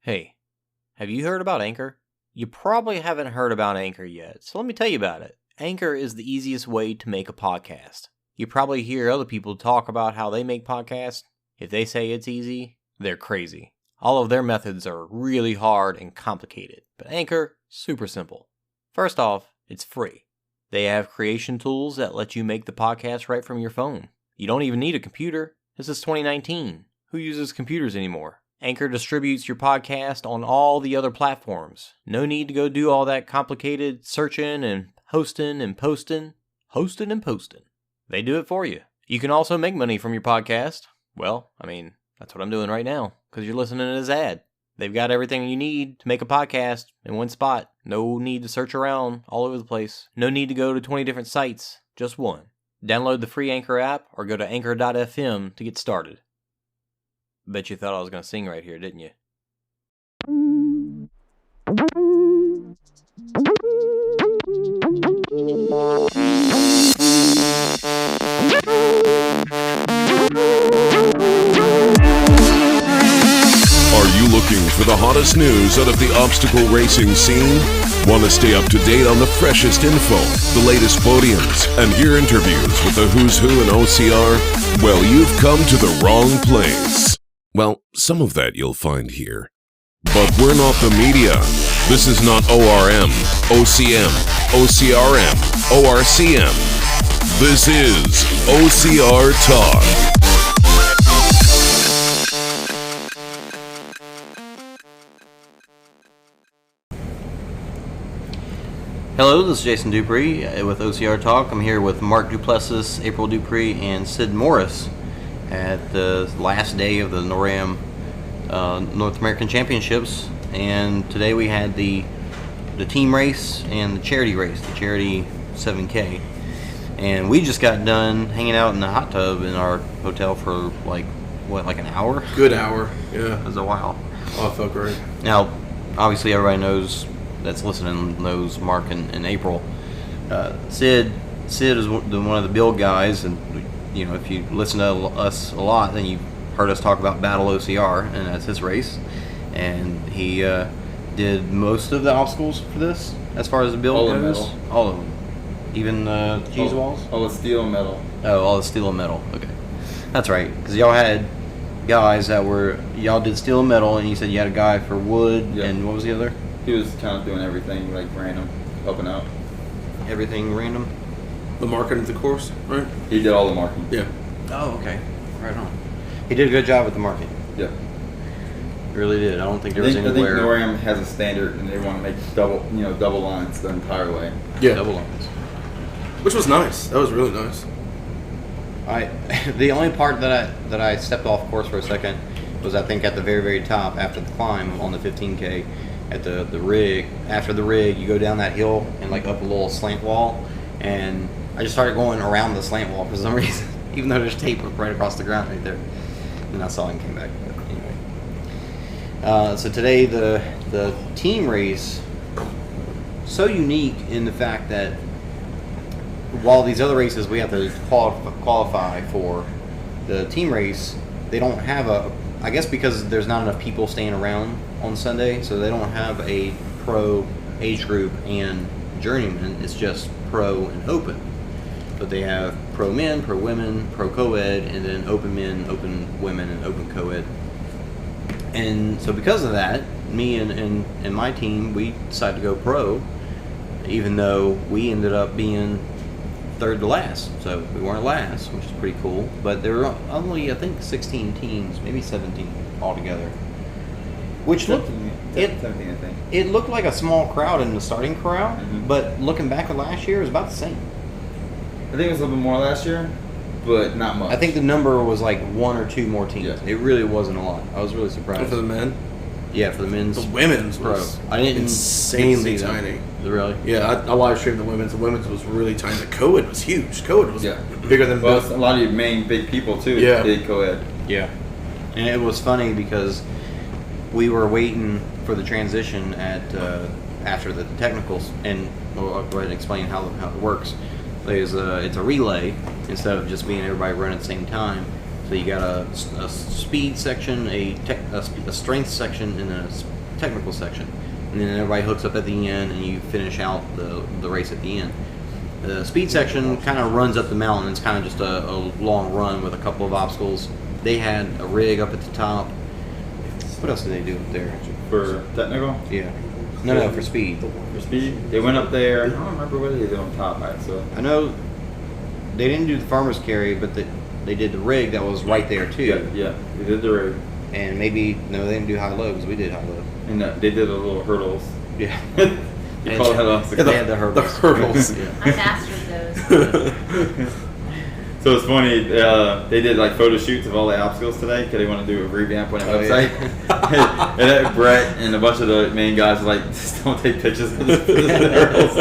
Hey, have you heard about Anchor? You probably haven't heard about Anchor yet, so let me tell you about it. Anchor is the easiest way to make a podcast. You probably hear other people talk about how they make podcasts. If they say it's easy, they're crazy. All of their methods are really hard and complicated, but Anchor, super simple. First off, it's free. They have creation tools that let you make the podcast right from your phone. You don't even need a computer. This is 2019. Who uses computers anymore? Anchor distributes your podcast on all the other platforms. No need to go do all that complicated searching and hosting and posting. Hosting and posting. They do it for you. You can also make money from your podcast. Well, that's what I'm doing right now, because you're listening to this ad. They've got everything you need to make a podcast in one spot. No need to search around all over the place. No need to go to 20 different sites. Just one. Download the free Anchor app or go to anchor.fm to get started. Bet you thought I was going to sing right here, didn't you? Are you looking for the hottest news out of the obstacle racing scene? Want to stay up to date on the freshest info, the latest podiums, and hear interviews with the who's who in OCR? Well, you've come to the wrong place. Well, some of that you'll find here. But we're not the media. This is not ORM, OCM, OCRM, ORCM. This is OCR Talk. Hello, this is Jason Dupree with OCR Talk. I'm here with Mark Duplessis, April Dupree, and Sid Morris at the last day of the NORAM North American Championships. And today we had the team race and the charity race, the charity 7K. And we just got done hanging out in the hot tub in our hotel for like an hour? Good hour, yeah. It was a while. Oh, it felt great. Now, obviously everybody knows, that's listening, knows Mark and April. Sid is one of the build guys, and if you listen to us a lot, then you've heard us talk about Battle OCR, and that's his race. And he did most of the obstacles for this, as far as the build goes. All of them. Even cheese walls? All the steel and metal. Oh, all the steel and metal. Okay. That's right. Because y'all had guys y'all did steel and metal, and you said you had a guy for wood, Yep. And what was the other? He was kind of doing everything, like random, helping out. Everything random? The marking of the course, right? He did all the marking. Yeah. Oh, okay. Right on. He did a good job with the marking. Yeah. Really did. I don't think there I was think anywhere. NORAM has a standard, and they want to make double lines the entire way. Yeah. Double lines. Which was nice. That was really nice. The only part that I stepped off course for a second was, I think, at the very, very top after the climb on the 15K at the rig. After the rig, you go down that hill and like up a little slant wall, and I just started going around the slant wall for some reason, even though there's tape right across the ground right there. And I saw it and came back. But anyway, so today the team race, so unique in the fact that while these other races we have to qualify for, the team race, they don't have I guess because there's not enough people staying around on Sunday, so they don't have a pro age group and journeyman. It's just pro and open. But they have pro men, pro women, pro co-ed, and then open men, open women, and open co-ed. And so because of that, me and my team, we decided to go pro, even though we ended up being third to last. So we weren't last, which is pretty cool. But there were only, I think, 16 teams, maybe 17 altogether. Which looked 17, I think. It looked like a small crowd in the starting corral, but looking back at last year, it was about the same. I think it was a little bit more last year, but not much. I think the number was like one or two more teams. Yeah. It really wasn't a lot. I was really surprised. And for the men? Yeah, for the men's. The women's pro. was I didn't insanely see them. tiny. Really? Yeah, I live streamed the women's. The women's was really tiny. The co-ed was huge. Co-ed was bigger than both. both. A lot of your main big people, too, did co-ed. Yeah. And it was funny because we were waiting for the transition at after the technicals, and I'll go ahead and explain how it works. It's a relay instead of just being everybody running at the same time. So So you got a speed section, a strength section, and a technical section, and then everybody hooks up at the end, and you finish out the race at the end. The speed section kind of runs up the mountain. It's kind of just a long run with a couple of obstacles. They had a rig up at the top. What else did they do up there? For technical? Yeah. No, for speed. For speed? They went up there. I don't remember what they did on top, right? So I know they didn't do the farmer's carry, but they did the rig that was right there too. Yeah, they did the rig. And maybe, no, they didn't do high-low because we did high-low. And they did the little hurdles. Yeah. You call that off. They had the hurdles. The hurdles. Yeah. I mastered those. So it's funny, they did like photo shoots of all the obstacles today because they want to do a revamp on the website. Yeah. And then Brett and a bunch of the main guys were like, just don't take pictures of the hurdles.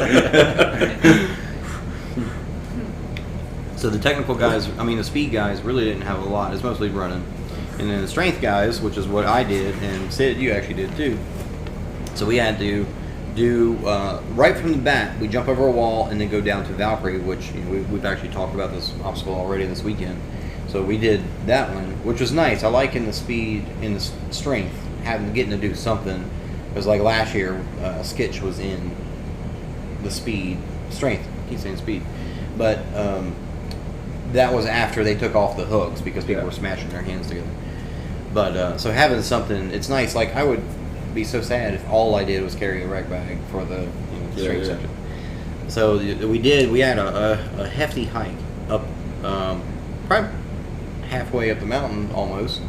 So the technical guys, the speed guys really didn't have a lot. It's mostly running. And then the strength guys, which is what I did, and Sid, you actually did too. So we had to do, right from the bat, we jump over a wall and then go down to Valkyrie, which we've actually talked about this obstacle already this weekend. So we did that one, which was nice. I like in the speed, in the strength, getting to do something. It was like last year, Skitch was in the speed, strength, I keep saying speed. But that was after they took off the hooks because people were smashing their hands together. But so having something, it's nice. Like I would be so sad if all I did was carry a rec bag for the straight section. So we had a hefty hike up, probably halfway up the mountain almost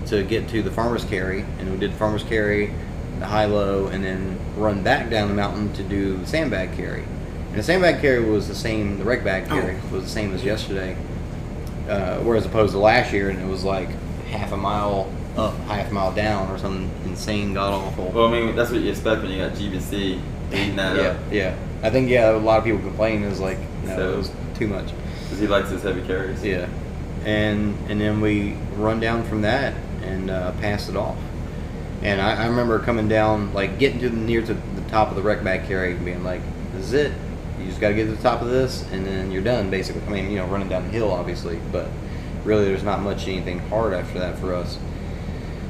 to get to the farmer's carry, and we did the farmer's carry, the high-low, and then run back down the mountain to do the sandbag carry. And the sandbag carry was the same. The rec bag carry was the same as yesterday, whereas opposed to last year, and it was like half a mile up, half a mile down, or something insane, god awful. Well, that's what you expect when you got GBC eating that up. Yeah. I think a lot of people complain is like, So- it was too much. Because he likes his heavy carries. Yeah, and then we run down from that and pass it off. And I remember coming down, like getting near to the top of the rec bag carry, and being like, "This is it. You just got to get to the top of this, and then you're done." Basically, running down the hill, obviously, but really, there's not much anything hard after that for us.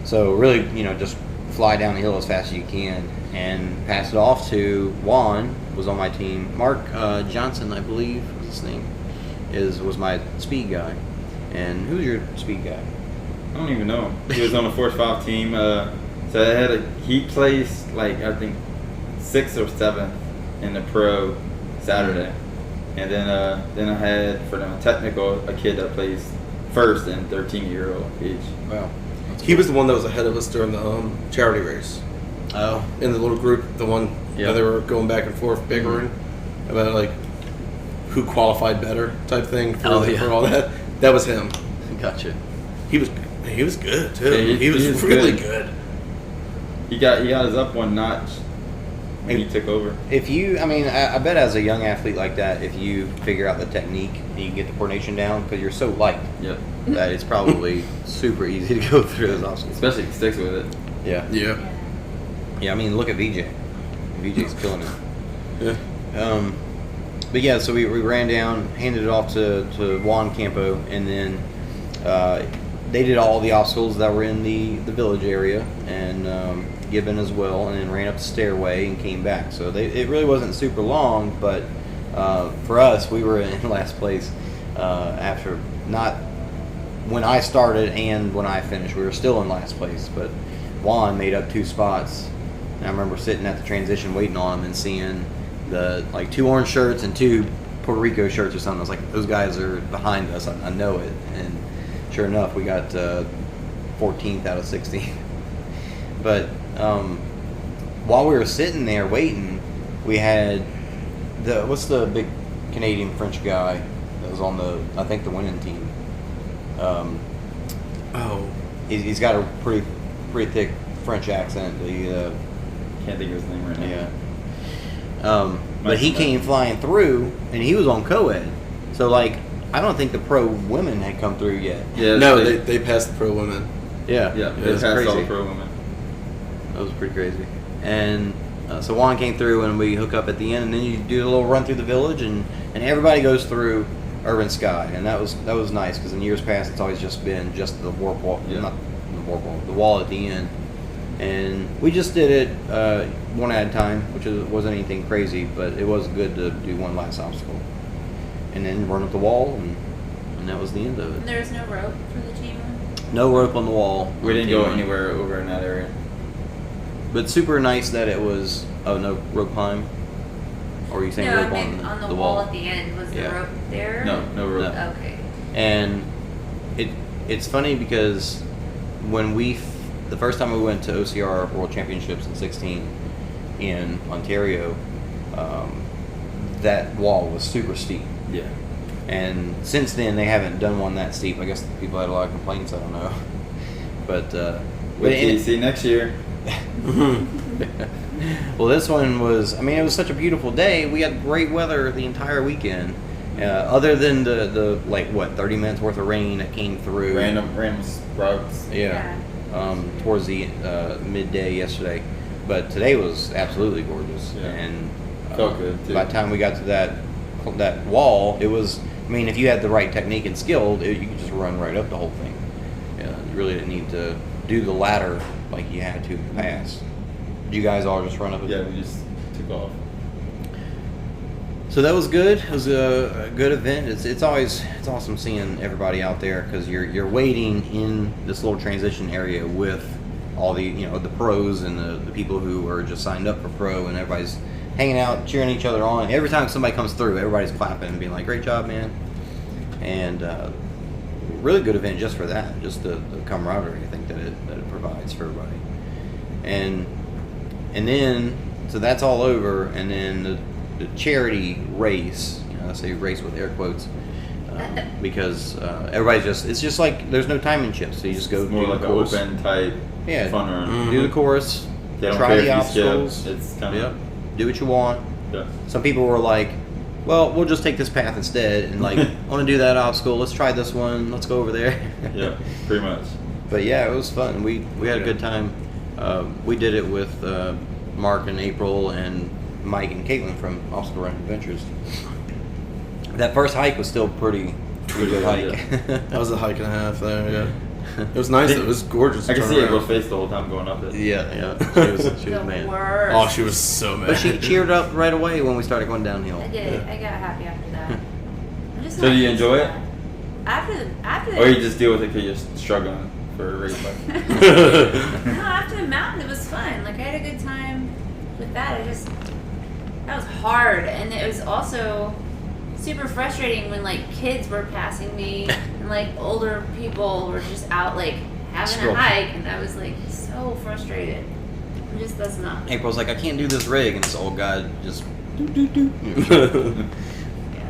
So really, just fly down the hill as fast as you can and pass it off to Juan, was on my team. Mark Johnson, I believe was his name, was my speed guy. And who's your speed guy? I don't even know. He was on the Force 5 team. So he placed like I think 6th or 7th in the pro Saturday, and then I had for the technical a kid that plays first and 13-year-old age. Wow. He was the one that was ahead of us during the charity race. Oh. In the little group, the one Yeah. where they were going back and forth bickering about like who qualified better type thing for, for all that. That was him. Gotcha. He was good too. Yeah, he was really good. He got his up one notch when he took over. If you, I bet as a young athlete like that, if you figure out the technique and you can get the coordination down, because you're so light, Yep. that it's probably super easy to go through those obstacles. Especially if he sticks with it. Yeah. Yeah. Yeah, look at VJ. VJ's killing it. Yeah. But yeah, so we ran down, handed it off to Juan Campo, and then they did all the obstacles that were in the village area, and Gibbon as well, and then ran up the stairway and came back. So it really wasn't super long, but for us, we were in last place after not when I started and when I finished. We were still in last place, but Juan made up 2 spots. And I remember sitting at the transition waiting on him and seeing the 2 orange shirts and 2 Puerto Rico shirts or something. I was like, those guys are behind us. I know it. And sure enough, we got 14th out of 16. But while we were sitting there waiting, we had what's the big Canadian French guy that was on the winning team. He's got a pretty thick French accent. Can't think of his name right now. Yeah. But he came flying through, and he was on co-ed. So I don't think the pro women had come through yet. Yeah. No, they passed the pro women. Yeah. Yeah. It They was passed all crazy. the pro women. That was pretty crazy. And so Juan came through, and we hook up at the end, and then you do a little run through the village, and everybody goes through urban sky, and that was nice because in years past it's always just been just the warp wall, not the warp wall, the wall at the end. And we just did it one at a time, which wasn't anything crazy, but it was good to do one last obstacle, and then run up the wall, and that was the end of it. There was no rope for the team. No rope on the wall. We didn't go anywhere over in that area. But super nice that it was. Oh, no rope climb. Or are you saying No, rope I meant on the wall at the end. Was the rope there? No rope. No. Okay. And it's funny because when the first time we went to OCR World Championships in 16 in Ontario, that wall was super steep. Yeah. And since then, they haven't done one that steep. I guess people had a lot of complaints. I don't know. But Wait till you see next year. well, this one was. I mean, it was such a beautiful day. We had great weather the entire weekend. Other than the 30 minutes worth of rain that came through. Random sprouts. Yeah. Towards the midday yesterday, but today was absolutely gorgeous. Yeah. And felt good too. By the time we got to that wall, it was. I mean, if you had the right technique and skill, you could just run right up the whole thing. You really didn't need to do the ladder like you had to in the past. Did you guys all just run up it? Yeah, we just took off. So that was good. It was a good event. It's awesome seeing everybody out there because you're waiting in this little transition area with all the the pros and the people who are just signed up for pro, and everybody's hanging out, cheering each other on. Every time somebody comes through, everybody's clapping and being like, "Great job, man!" And really good event just for that, just the camaraderie I think that it provides for everybody. And then so that's all over, and then the charity race. I say race with air quotes. Because everybody's it's just like there's no timing chips, so you just go It's more do like the an course. open type fun run. Do the course, They don't try care the if you skip. obstacles. It's kind of Do what you want. yeah. Some people were like, well, we'll just take this path instead, and like, I want to do that obstacle. Let's try this one. Let's go over there. Yeah, pretty much. But yeah, it was fun. We had a good time. We did it with Mark and April and Mike and Caitlin from Obstacle Run Adventures. That first hike was still pretty good hike. Yeah. That was a hike and a half there. Yeah, it was nice. It was gorgeous. I to could turn see around. April's face the whole time going up it. Yeah. She was mad. Worst. Oh, she was so mad. But she cheered up right away when we started going downhill. I did. I got happy after that. I'm just So not do you used to enjoy it? that. After the Or you just deal with it because you're struggling for a race bike. no, after the mountain it was fun. Like I had a good time with that. That was hard, and it was also super frustrating when like kids were passing me and like older people were just out like having a hike, and I was like so frustrated. That's not. April's like, I can't do this rig, and this old guy just.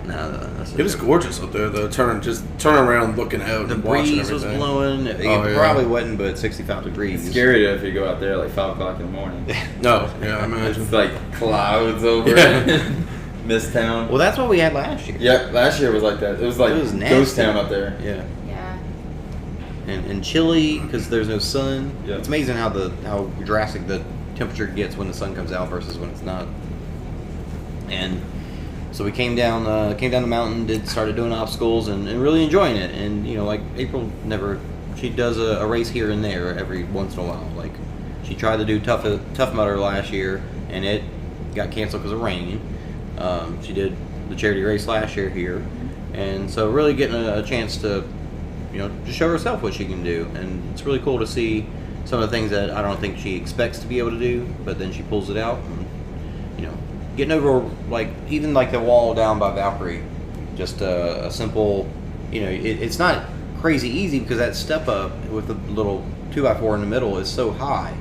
It was gorgeous up there though. Turning around, looking out. The and watching breeze was everything. blowing. It probably wasn't, but 65 degrees. It's scary if you go out there like 5 o'clock in the morning. No, yeah, I imagine. It's like clouds over Yeah. Mist town. Well, that's what we had last year. Yep, last year was like that. It was like It was nasty. ghost town up there. Yeah. Yeah. And chilly because there's no sun. Yeah. It's amazing how drastic the temperature gets when the sun comes out versus when it's not. And so we came down the mountain, started doing obstacles and really enjoying it. And like April she does a race here and there every once in a while. Like she tried to do Tough Mudder last year and it got canceled because of rain. She did the charity race last year here, and so really getting a chance to just show herself what she can do. And it's really cool to see some of the things that I don't think she expects to be able to do, but then she pulls it out. And, getting over even the wall down by Valkyrie, just a simple, it's not crazy easy because that step up with the little 2x4 in the middle is so high,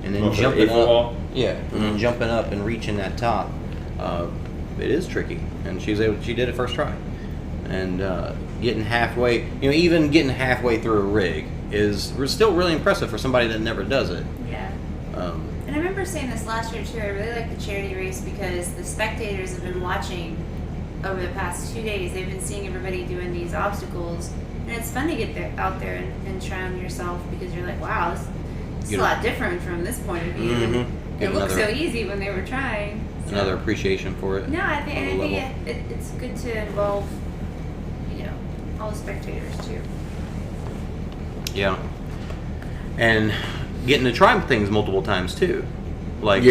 and then jumping up, wall? and then jumping up and reaching that top, it is tricky. And she did it first try, and getting halfway, even getting halfway through a rig is still really impressive for somebody that never does it. Yeah. And I remember saying this last year too. I really like the charity race because the spectators have been watching over the past 2 days. They've been seeing everybody doing these obstacles, and it's fun to get out there and try them yourself because you're like, wow, this is a lot different from this point of view. Mm-hmm. It looked so easy when they were trying. So. Another appreciation for it. No, I think it's good to involve all the spectators too. Yeah. And getting to try things multiple times too. Like,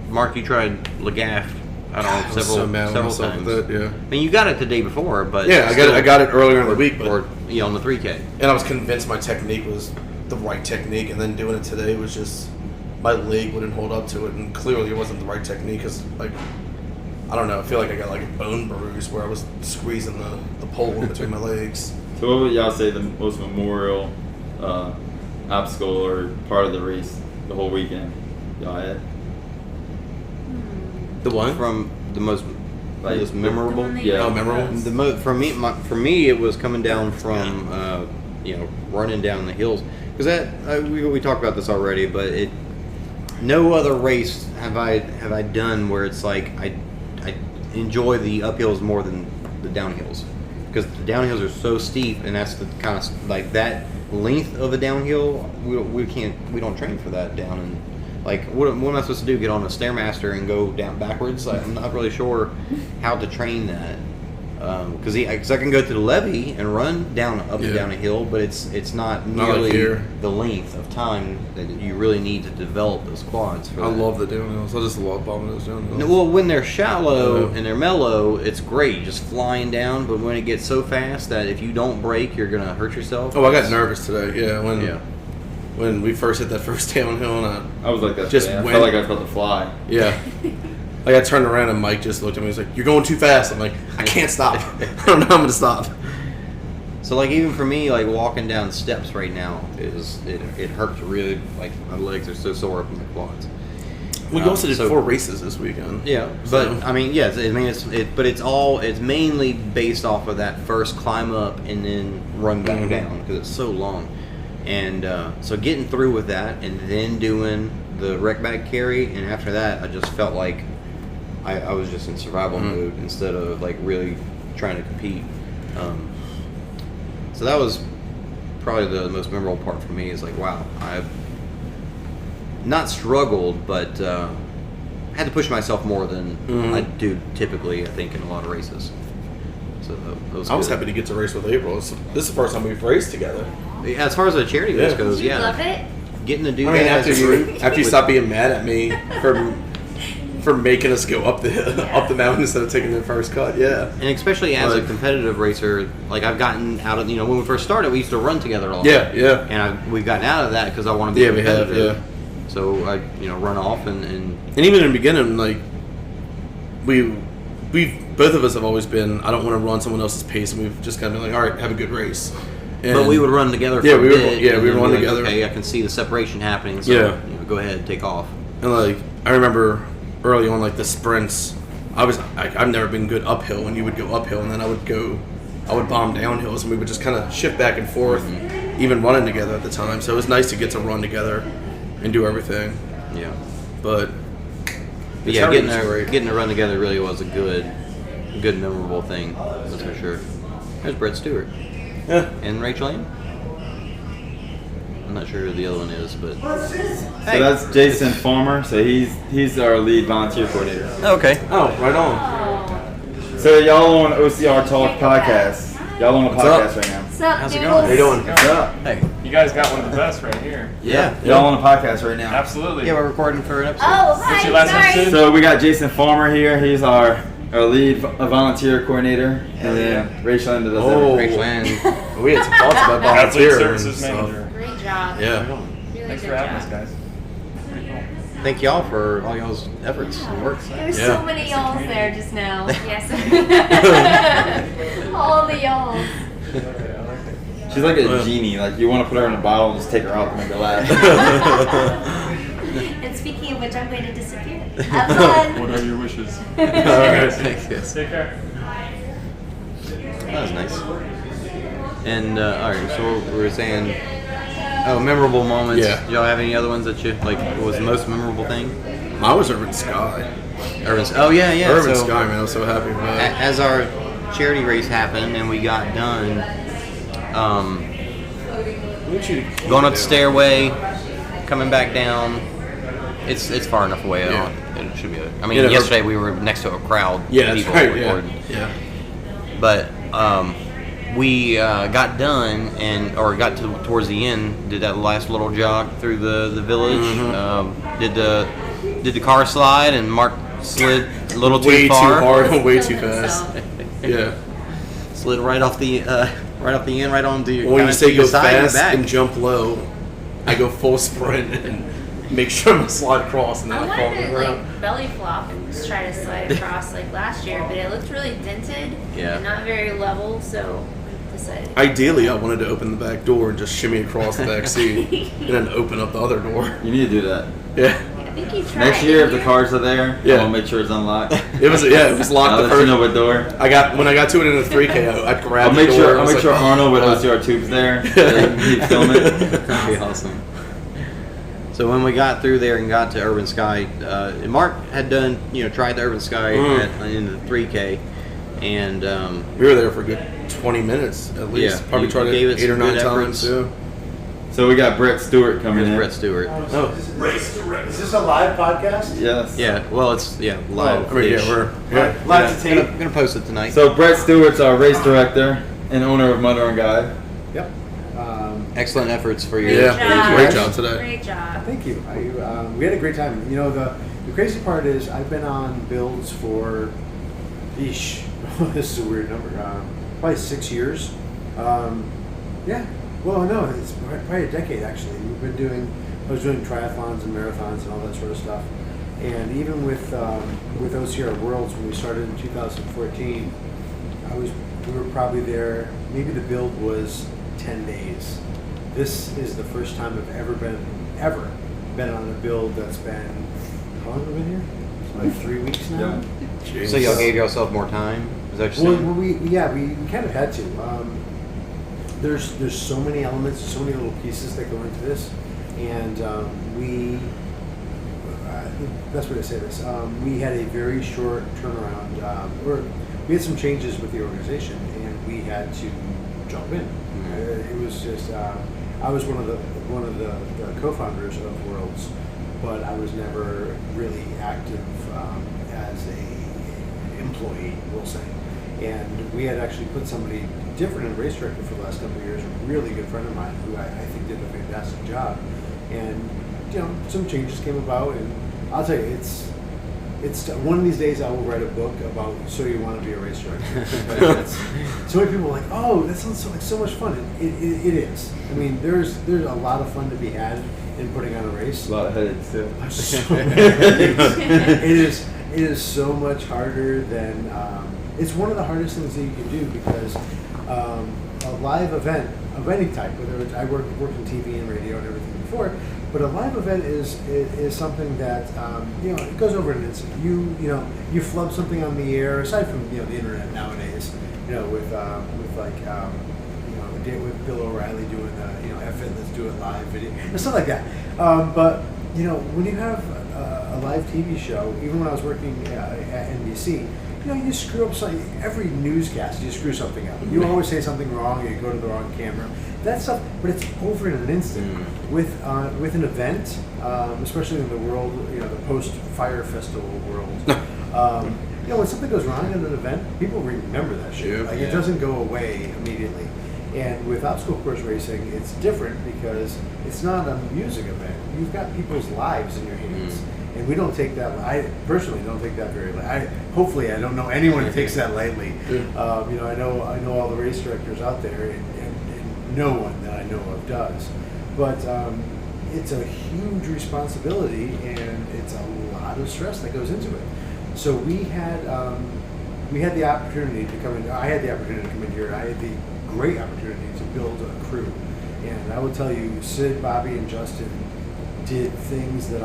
Mark, you tried Lagaff, I don't know, several times. With it, yeah. I mean, you got it the day before, but Yeah, I got it earlier in the week, or on the 3K. And I was convinced my technique was the right technique, and then doing it today was just my leg wouldn't hold up to it, and clearly it wasn't the right technique because, like, I don't know, I feel like I got like a bone bruise where I was squeezing the pole in between my legs. So what would y'all say the most memorial obstacle or part of the race the whole weekend y'all had? The one? From the most memorable? Yeah. Oh, memorable? For me, it was coming down from running down the hills, because that we talked about this already, but no other race have I done where it's like I enjoy the uphills more than the downhills, because the downhills are so steep, and that's the kind of like that length of a downhill we don't train for that down. And like, what am I supposed to do? Get on a Stairmaster and go down backwards? Like, I'm not really sure how to train that. Because I can go to the levee and run up and down a hill, but it's not nearly the length of time that you really need to develop those quads. I love the downhills. I just love bombing those downhills. Well, when they're shallow and they're mellow, it's great, just flying down. But when it gets so fast that if you don't brake, you're gonna hurt yourself. Oh, I got nervous today. Yeah, when we first hit that first downhill, and I was like that. Just I felt like I felt the fly. Yeah. Like, I turned around and Mike just looked at me. He's like, "You're going too fast." I'm like, "I can't stop. I don't know how I'm gonna stop." So, like, even for me, like, walking down steps right now it hurts really. Like, my legs are so sore up in the quads. We also did 4 races this weekend. Yeah, but I mean, yes, I mean it's mainly based off of that first climb up and then run back down, because it's so long. And so getting through with that, and then doing the rec bag carry, and after that, I just felt like I was just in survival mode instead of like really trying to compete. So that was probably the most memorable part for me. Is like, wow, I've not struggled, but had to push myself more than I do typically, I think, in a lot of races. So that was happy to get to race with April. This is the first time we've raced together. Yeah, as far as the charity race goes, Did you love it? Getting to do I mean, that after you stop being mad at me for making us go up the mountain instead of taking the first cut, and especially as a competitive racer, like, I've gotten out of, when we first started, we used to run together a lot. And we've gotten out of that because I want to be competitive. We have, So I run off and even in the beginning, like, we both of us have always been, I don't want to run someone else's pace, and we've just kind of been like, all right, have a good race. But we would run together for a bit. We would run together. Okay, I can see the separation happening, so go ahead, take off. And like, I remember early on, like, the sprints, I've never been good uphill, and you would go uphill, and then I would bomb downhills, and we would just kind of shift back and forth, even running together at the time. So it was nice to get to run together and do everything. Yeah. But getting to run together really was a good memorable thing. That's for sure. There's Brett Stewart. Yeah. And Rachel Ann. I'm not sure who the other one is, but So that's Jason Farmer. So he's our lead volunteer coordinator. Okay. Oh, right on. So y'all on OCR Talk podcast. Y'all on a podcast right now. What's up, How's it dudes? going? How you doing? What's up? Hey. You guys got one of the best right here. Yeah. Y'all on a podcast right now. Absolutely. Yeah, we're recording for an episode. Oh, What's your hi, last sorry. episode? So we got Jason Farmer here. He's our lead volunteer coordinator, and then Rachel Ann does everything. Rachel Ann. We had some thoughts about Athlete volunteering. Services Manager. Great job. Yeah. Really Thanks good for having us, job. guys. Pretty cool. Thank y'all for all y'all's efforts and work. There's Yeah. so many y'alls there just now. Yes. All the y'alls. She's like a genie. Like, you want to put her in a bottle and just take her out to make her laugh. And speaking of which, I'm going to disappear. Have fun. What are your wishes? All right, thanks, guys. Take care. That was nice. And all right, so we were saying, memorable moments. Yeah. Do y'all have any other ones that you like? What was the most memorable thing? Mine was Urban Sky. Urban's. Oh yeah. Urban so, Sky, man. I was so happy about it. As our charity race happened and we got done, going up the stairway, coming back down. It's far enough away. It should be. I mean, yesterday we were next to a crowd. Yeah, of people that's right. recording. Yeah. But we got done or got towards the end, did that last little jog through the village. Did the car slide, and Mark slid a little way too far. too hard, He's way killing too fast. himself. Yeah. Slid right off the end, right onto your. Well, when you kinda say to your go side and fast back. and jump low, I go full sprint and make sure I'm slide across and then I I fall wanted on to the ground. like belly flop and just try to slide across like last year, but it looked really dented Yeah. and not very level, so I decided. Ideally, I wanted to open the back door and just shimmy across the back seat and then open up the other door. You need to do that. Yeah. I think you tried. Next year, if didn't the you? Oh, cars are there, Yeah. I'll make sure it's unlocked. It was locked I'll the let you first. know what door. When I got to it in a 3K, I'd grab I'll the make door. sure. I I'll was make sure like, Arnold with OCR tubes there. So they can keep filming. That'd be awesome. So when we got through there and got to Urban Sky, Mark had done, tried the Urban Sky in the 3K, and We were there for a good 20 minutes at least. Yeah, Probably you tried it gave it 8 or some 9 good times. efforts. Yeah. So we got Brett Stewart coming here's in. Brett Stewart. Oh, Is this a live podcast? Yes. Yeah, well, it's live. I mean, yeah, we're Live to tape. gonna post it tonight. So Brett Stewart's our race director and owner of Motor and Guide. Yep. Excellent efforts for your. Great Yeah, job. great job today. Great job. Thank you. We had a great time. The crazy part is I've been on builds for, this is a weird number. Probably 6 years. Yeah. Well, no, it's probably a decade actually. I was doing triathlons and marathons and all that sort of stuff. And even with OCR Worlds, when we started in 2014, we were probably there. Maybe the build was 10 days. This is the first time I've ever been on a build that's been, how long have we been here? It's like 3 weeks now. Yeah. So y'all gave yourself more time? Is that what you're Well, saying? we kind of had to. There's so many elements, so many little pieces that go into this, and the best way to say this, we had a very short turnaround. We had some changes with the organization, and we had to jump in. It was just I was one of the co-founders of Worlds, but I was never really active as a employee, we'll say. And we had actually put somebody different in race director for the last couple of years, a really good friend of mine who I think did a fantastic job. And some changes came about, and I'll tell you, it's one of these days I will write a book about So You Want to Be a Race Director. So many people are like, oh, that sounds so much fun. It is. I mean, there's a lot of fun to be had in putting on a race. A lot of headaches too. It is so much harder than it's one of the hardest things that you can do, because a live event of any type, whether it's, I worked in TV and radio and everything before, but a live event is something that it goes over in an instant. You flub something on the air, aside from the internet nowadays, with with Bill O'Reilly doing the F-It, let's do it live video and stuff like that. But when you have a live TV show, even when I was working at NBC, you screw up something. Every newscast, you screw something up. You always say something wrong, or you go to the wrong camera. That stuff, but it's over in an instant. With an event, especially in the world, the post-Fire Festival world. When something goes wrong in an event, people remember that shit. Yeah. It doesn't go away immediately. And with obstacle course racing, it's different because it's not a music event. You've got people's lives in your hands. And we don't take that. I personally don't take that very lightly. Hopefully, I don't know anyone who takes that lightly. I know all the race directors out there, and no one that I know of does. But it's a huge responsibility, and it's a lot of stress that goes into it. So we had the opportunity to come in. I had the opportunity to come in here. I had the great opportunity to build a crew, and I will tell you, Sid, Bobby, and Justin did things that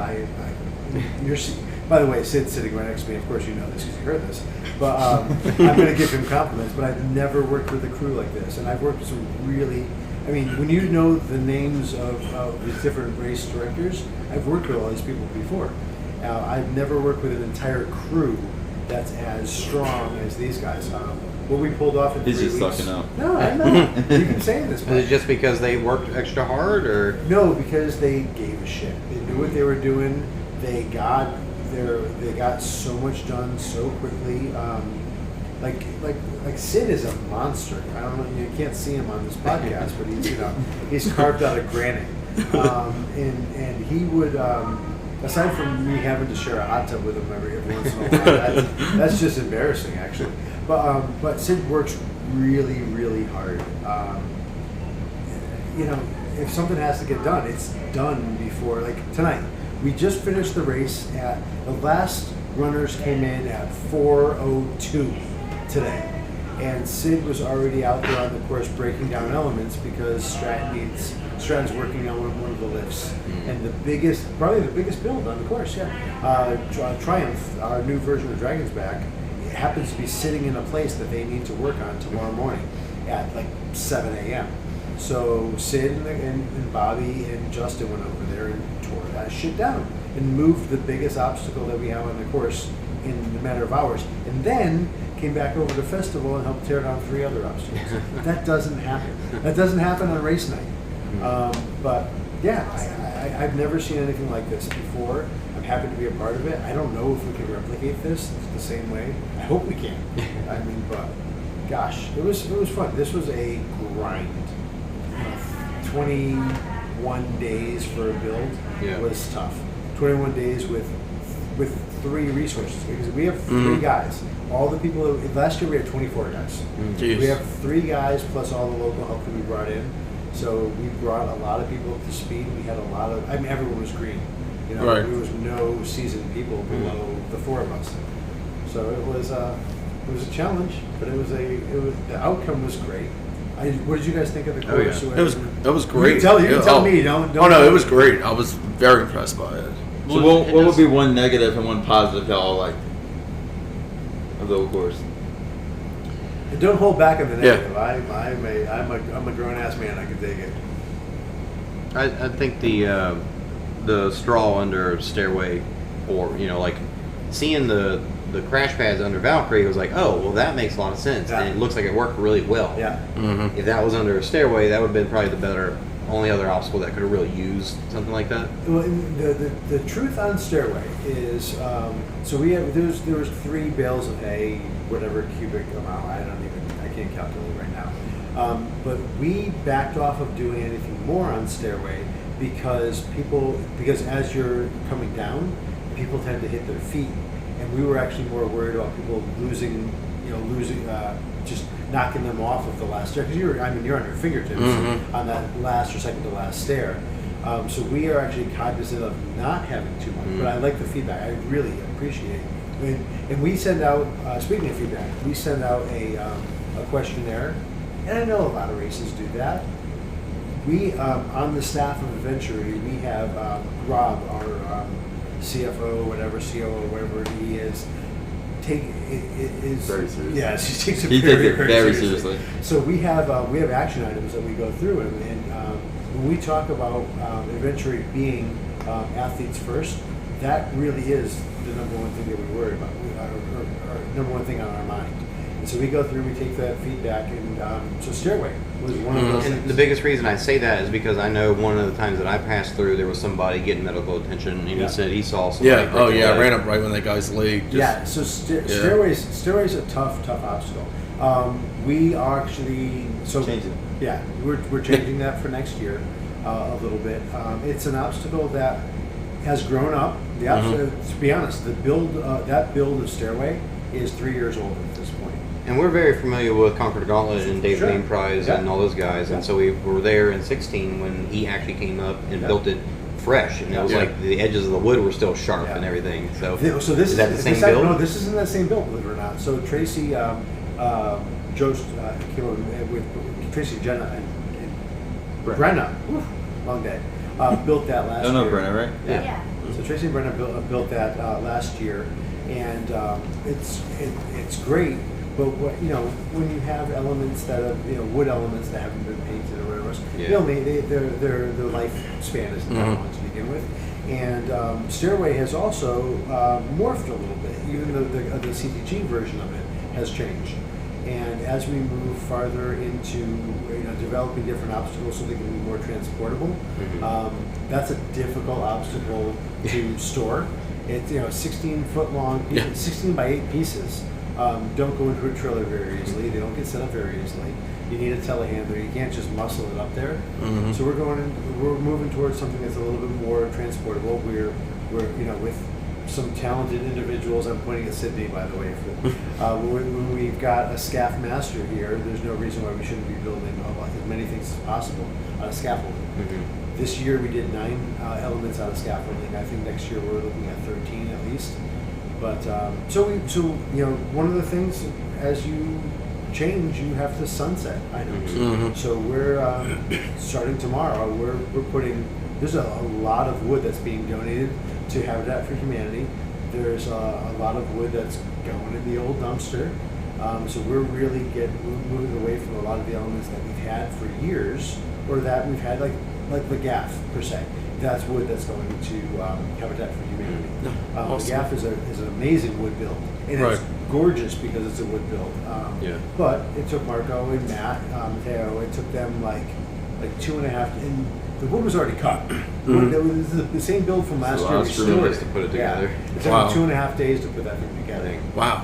by the way, Sid's sitting right next to me. Of course, you know this because you heard this. But I'm going to give him compliments. But I've never worked with a crew like this, and I've worked with some really. I mean, when you know the names of these different race directors, I've worked with all these people before. I've never worked with an entire crew that's as strong as these guys. What we pulled off in He's 3 just weeks. sucking up. No, I'm not. You can say this. Is it just because they worked extra hard, or? No, because they gave a shit. They knew what they were doing. They got so much done so quickly. like Sid is a monster. I don't know, you can't see him on this podcast, but he's carved out of granite. And he would, aside from me having to share a hot tub with him every once in a while, that's just embarrassing actually. But Sid works really, really hard. If something has to get done, it's done before. Like tonight, we just finished the race the last runners came in at 4:02 today. And Sid was already out there on the course breaking down elements because Stratton's working on one of the lifts. And probably the biggest build on the course, Triumph, our new version of Dragon's Back, happens to be sitting in a place that they need to work on tomorrow morning at like 7 a.m. So Sid and Bobby and Justin went over there and tore that shit down and moved the biggest obstacle that we have on the course in a matter of hours. And then came back over to the festival and helped tear down 3 other obstacles. That doesn't happen. That doesn't happen on race night. But yeah, I've never seen anything like this before. I'm happy to be a part of it. I don't know if we can replicate this the same way. I hope we can. But gosh, it was fun. This was a grind. 21 days for a build was tough. 21 days with 3 resources because we have 3 guys. All the people last year we had 24 guys. We have 3 guys plus all the local help that we brought in. So we brought a lot of people up to speed. We had a lot of. Everyone was green. There was no seasoned people below the 4 of us. So it was a challenge, but the outcome was great. What did you guys think of the course? It was great. You can tell me. Don't. Oh no, it was great. I was very impressed by it. So what would be one negative and one positive y'all like of the whole course? Don't hold back on the negative. I'm a grown ass man. I can take it. I think the straw under Stairway, or like seeing the crash pads under Valkyrie was like, oh well, that makes a lot of sense, and it looks like it worked really well. Yeah. Mm-hmm. If that was under a Stairway, that would have been probably the only other obstacle that could have really used something like that. Well, the truth on Stairway is, so there was 3 bales of hay, whatever cubic amount. I can't calculate right now. But we backed off of doing anything more on Stairway because as you're coming down, people tend to hit their feet, and we were actually more worried about people losing, just knocking them off of the last stair because you're on your fingertips on that last or second to last stair. So we are actually cognizant of not having too much, but I like the feedback. I really appreciate it. And we send out, speaking of feedback, we send out a questionnaire, and I know a lot of races do that. We, on the staff of Adventury, we have Rob, our CFO, whatever, COO, whatever he is, very seriously. Yes, he takes it He very, takes it very very seriously. seriously. So we have action items that we go through, and when we talk about Adventury being athletes first, that really is the number one thing that we worry about, or number one thing on our mind. And so we go through, we take that feedback, and so Stairway was one of those And things. the biggest reason I say that is because I know one of the times that I passed through, there was somebody getting medical attention, and he said he saw somebody. Yeah. Oh yeah. I ran up right when that guy's leg. So Stairway's a tough obstacle. We are actually Change it. Yeah, we're changing that for next year a little bit. It's an obstacle that has grown up. The obstacle, to be honest, that build of Stairway is 3 years old at this point. And we're very familiar with Conquer the Gauntlet and Dave Main Prize and all those guys, and so we were there in 16 when he actually came up and built it fresh, and it was like the edges of the wood were still sharp and everything. So this is that the same build? No, this isn't that same build, believe it or not. So Tracy, Joe came over with Tracy, Jenna, and Brenna. Long day. Built that last year. No, Brenna, right? Yeah. So Tracy and Brenna built that last year, and it's great. But when you have elements that are wood elements that haven't been painted or whatever else, their lifespan isn't that long to begin with. And Stairway has also morphed a little bit, even though the CTG version of it has changed. And as we move farther into developing different obstacles so they can be more transportable, that's a difficult obstacle to store. It's 16 foot long, 16 by 8 pieces don't go into a trailer very easily. They don't get set up very easily. You need a telehandler. You can't just muscle it up there. So we're moving towards something that's a little bit more transportable. We're with some talented individuals. I'm pointing at Sydney, by the way. When we've got a SCAF master here, there's no reason why we shouldn't be building as many things as possible out of scaffolding. This year we did 9 elements out of scaffolding. I think next year we're looking at 13 at least. But so one of the things as you change, you have to sunset items. So we're starting tomorrow. We're putting. There's a lot of wood that's being donated to Habitat for Humanity. There's a lot of wood that's going in the old dumpster. So we're really moving away from a lot of the elements that we've had for years, or that we've had like the gaff per se. That's wood that's going to Habitat for Humanity. Awesome. The gaff is an amazing wood build, and Right. it's gorgeous because it's a wood build. But it took Marco and Matt, Mateo. It took them like 2.5. And the wood was already cut. It was the same build from last So a year. lot of We screw stored members it. to put it together. Yeah. It took Wow. them 2.5 days to put that thing together. Wow.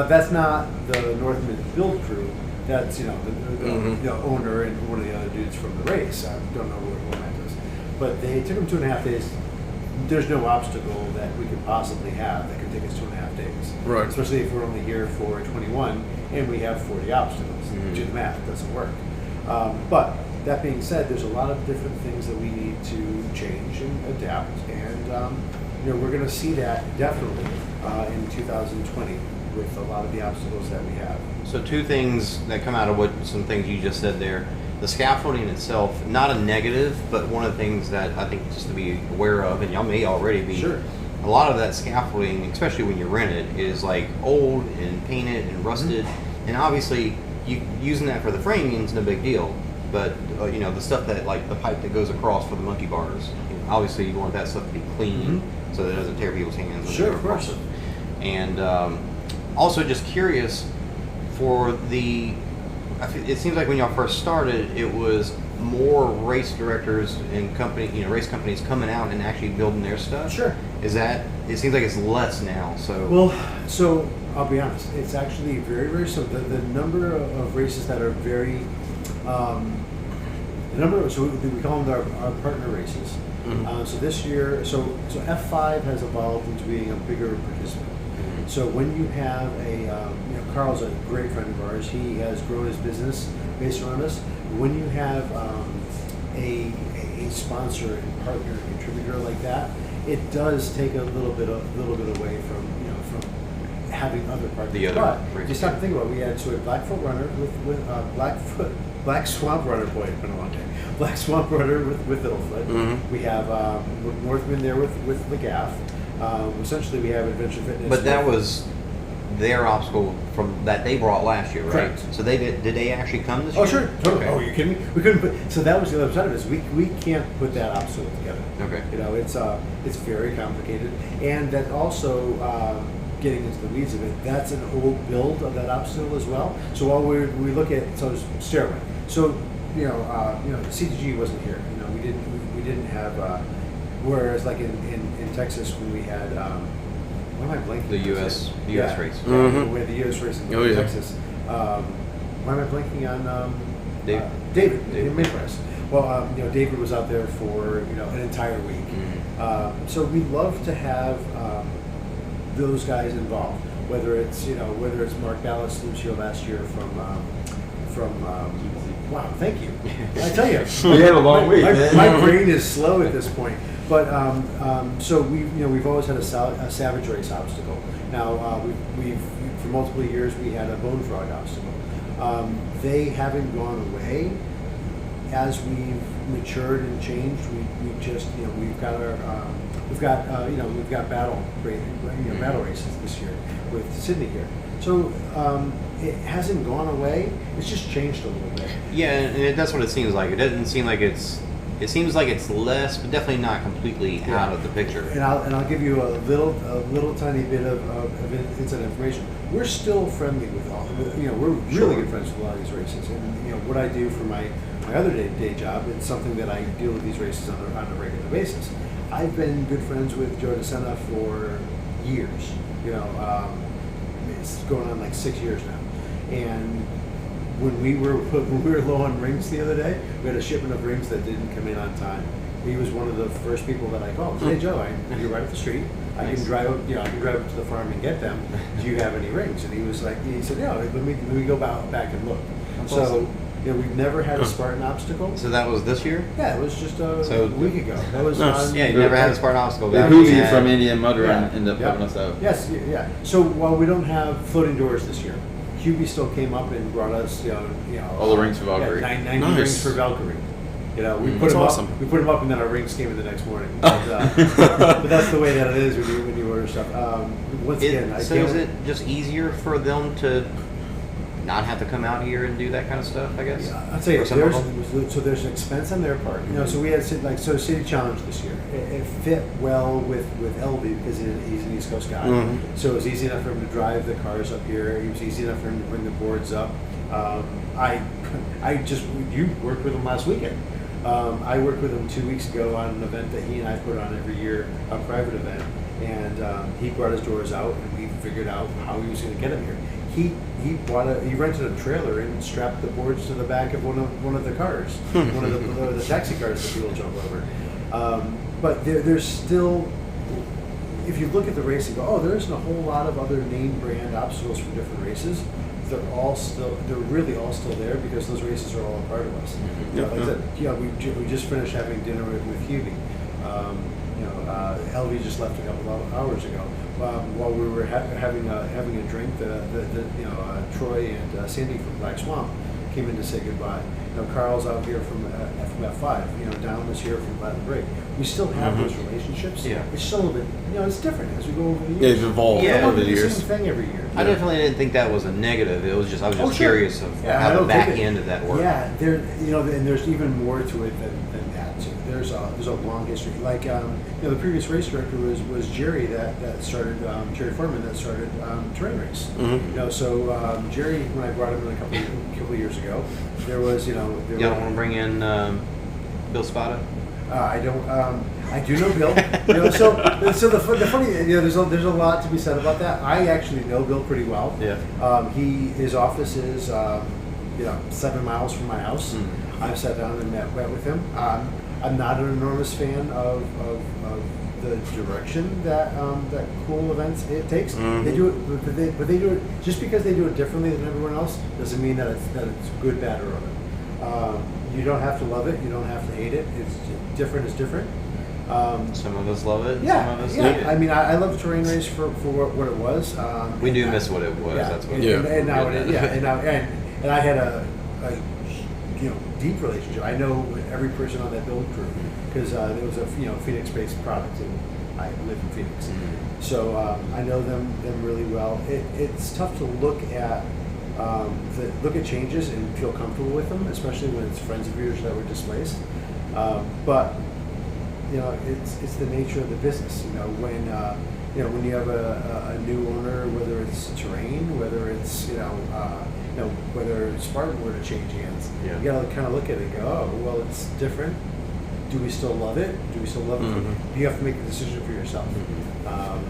That's not the Northman build crew. That's the owner and one of the other dudes from the race. I don't know what that is, but they took them 2.5 days. There's no obstacle that we could possibly have that could take us 2.5 days. Right. Especially if we're only here for 21 and we have 40 obstacles. Do the math; it doesn't work. But that being said, there's a lot of different things that we need to change and adapt, and we're going to see that definitely in 2020 with a lot of the obstacles that we have. So 2 things that come out of some things you just said there. The scaffolding itself, not a negative, but one of the things that I think just to be aware of, and y'all may already be, Sure. a lot of that scaffolding, especially when you rent it, is like old and painted and rusted. And obviously, using that for the framing is no big deal. But the stuff that like the pipe that goes across for the monkey bars, obviously you want that stuff to be clean so that it doesn't tear people's hands. When Sure, they go of course. across it. And also just curious for it seems like when y'all first started, it was more race directors and race companies coming out and actually building their stuff. Sure. It seems like it's less now. So So I'll be honest. It's actually very, very simple. The number of races that are very, so we call them our partner races. So this year, so F5 has evolved into being a bigger participant. So when you have Carl's a great friend of ours. He has grown his business based around us. When you have a sponsor and partner and contributor like that, it does take a little bit away from having other partners. The other but races. just have to think about it. We had Blackfoot Runner with Black Swamp Runner. Boy, it's been a long day. Black Swamp Runner with Littlefoot. We have Northman there with the Gaff. Essentially, we have Adventure Fitness. But that was their obstacle from that they brought last year, right? Correct. So did they actually come this year? Oh, sure. Totally. Okay. Oh, you kidding me? We couldn't put. So that was the other side of this. We can't put that obstacle together. Okay. It's very complicated, and that also getting into the weeds of it. That's an old build of that obstacle as well. So while we look at stairway. So the CTG wasn't here. We didn't have. Whereas like in Texas when we had. What am I blanking? The U.S. race. We had the U.S. race in Texas. Why am I blanking on David Maypress? Well, David was out there for an entire week. So we love to have those guys involved. Whether it's Mark Dallas Lucio last year from wow, thank you. I tell you, We had a long week, my, man. my brain is slow at this point. But so we've always had a savage race obstacle. Now we've for multiple years we had a bone frog obstacle. They haven't gone away as we've matured and changed. We just we've got battle races this year with Sydney here. So it hasn't gone away. It's just changed a little bit. Yeah, and that's what it seems like. It doesn't seem like it's. It seems like it's less, but definitely not completely out of the picture. And I'll give you a little tiny bit of inside information. We're still friendly with all. We're really good friends with a lot of these races. And what I do for my other day job, it's something that I deal with these races on a regular basis. I've been good friends with Joe DeSena for years. it's going on like 6 years now. And when we were low on rings the other day, we had a shipment of rings that didn't come in on time. He was one of the first people that I called. Hey Joe, you're right up the street. I can drive up, I can drive up to the farm and get them. Do you have any rings? And he said, yeah. Let me go back and look. That's so awesome. we've never had a Spartan obstacle. So that was this year? Yeah, it was just a week ago. That was on, Yeah, you never had a Spartan obstacle. The but Hoovy you had- from Indian Motor Yeah. ended up helping us out. Yes, yeah. So while we don't have floating doors this year, Hubie still came up and brought us, All the rings for Valkyrie. 90 Nice. rings for Valkyrie. We put That's them awesome. up. We put them up, and then our rings came in the next morning. But that's the way that it is when you order stuff. Once again, I So can't. is it just easier for them to not have to come out here and do that kind of stuff, I guess? Yeah, I'll tell you, For some of them? there's an expense on their part. So we had City Challenge this year. It fit well with LB because he's an East Coast guy. So it was easy enough for him to drive the cars up here. It was easy enough for him to bring the boards up. You worked with him last weekend. I worked with him 2 weeks ago on an event that he and I put on every year, a private event, and he brought his doors out, and we figured out how he was going to get them here. He rented a trailer and strapped the boards to the back of one of the cars, one of the taxi cars that people jump over. But there's still, if you look at the race and go, oh, there isn't a whole lot of other name brand obstacles for different races. They're really all still there because those races are all a part of us. Like I said, we just finished having dinner with Hubie. LV just left a couple of hours ago. While we were having a drink, Troy and Sandy from Black Swamp came in to say goodbye. Carl's out here from F5. Don was here from Latin Break. We still have those relationships. Yeah. It's still a bit, it's different as we go over the years. Yeah, it's evolved Yeah. over the The years. same thing every year. I definitely didn't think that was a negative. I was just Oh, sure. curious of Yeah, I how the don't back think it- end of that worked. Yeah, and there's even more to it than that too. There's a long history. Like the previous race director was Jerry that started Jerry Foreman that started terrain race. So Jerry, when I brought him in a couple of years ago, there was Y'all don't want to bring in Bill Spada? I don't. I do know Bill. So the funny, there's a lot to be said about that. I actually know Bill pretty well. Yeah. His office is 7 miles from my house. I've sat down and met with him. I'm not an enormous fan of the direction that cool events it takes. They do it, but they do it just because they do it differently than everyone else doesn't mean that it's good, bad, or other. You don't have to love it. You don't have to hate it. It's different is different. Some of us love it. Yeah, Some of us yeah. hate it. I mean, I love terrain race for what it was. We do miss what it was. Yeah, That's what. and now it is. Yeah, and I had a deep relationship. I know every person on that build crew because it was a Phoenix-based product, and I live in Phoenix, so I know them really well. It's tough to look at changes and feel comfortable with them, especially when it's friends of yours that were displaced. But it's the nature of the business. When you have a new owner, whether it's terrain, whether it's whether Spartan were to change hands, Yeah. you gotta kind of look at it and go, oh, well, it's different. Do we still love it? Do we still love it? You have to make a decision for yourself.